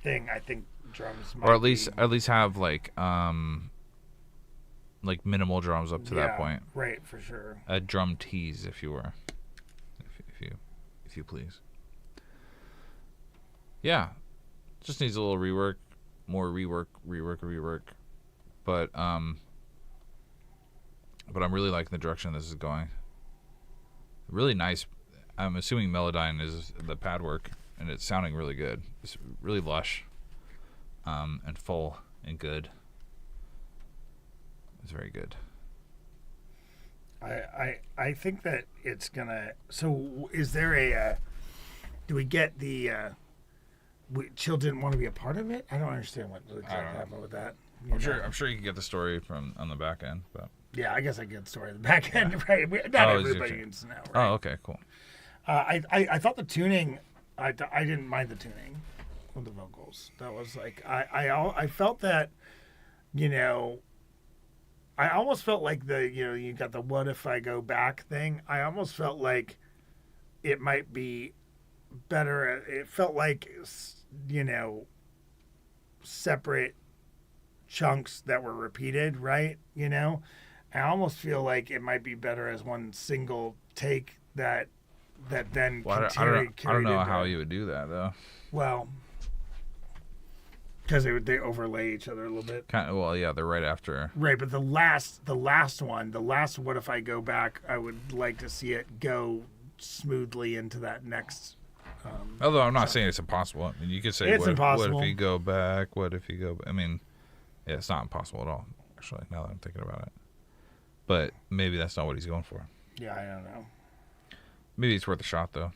thing, I think drums might or at least have like minimal drums up to that point. Right, for sure. A drum tease, if you were, if you please. Yeah, just needs a little rework, more rework. But I'm really liking the direction this is going. Really nice. I'm assuming Melodyne is the pad work, and it's sounding really good. It's really lush, and full and good. It's very good. I think that it's gonna. So is there a? Do we get the? Chill didn't want to be a part of it. I don't understand what exactly happened with that. I'm sure you can get the story from on the back end, but yeah, I guess I get the story on the back end. Right? Not everybody needs to know. Right? Oh, okay, cool. I thought the tuning. I didn't mind the tuning with the vocals. That was like I felt that, I almost felt like you got the "what if I go back" thing. I almost felt like it might be better. It felt like separate chunks that were repeated, right? I almost feel like it might be better as one single take that then I don't know how you would do that though. Well, because they overlay each other a little bit. They're right after. Right, but the last one, "What if I go back?" I would like to see it go smoothly into that next. Although I'm not saying it's impossible. I mean, you could say, it's impossible. What if you go back? What if you go? I mean, yeah, it's not impossible at all. Actually, now that I'm thinking about it, but maybe that's not what he's going for. Yeah, I don't know. Maybe it's worth a shot, though.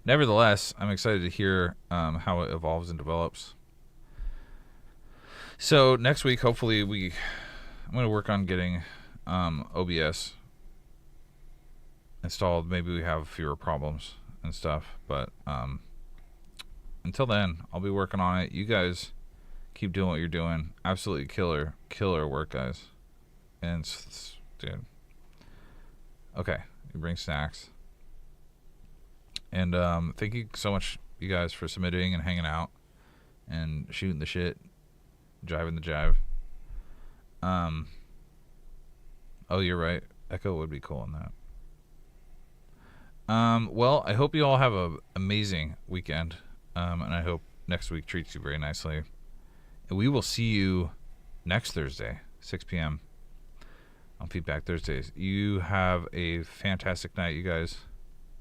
Nevertheless, I'm excited to hear how it evolves and develops. So next week, hopefully, I'm going to work on getting OBS installed. Maybe we have fewer problems and stuff. But until then, I'll be working on it. You guys keep doing what you're doing. Absolutely killer work, guys. And dude. Okay, you bring snacks. And thank you so much, you guys, for submitting and hanging out and shooting the shit, jiving the jive. Oh, you're right. Echo would be cool in that. Well, I hope you all have an amazing weekend, and I hope next week treats you very nicely. And we will see you next Thursday, 6 p.m. on Feedback Thursdays. You have a fantastic night, you guys.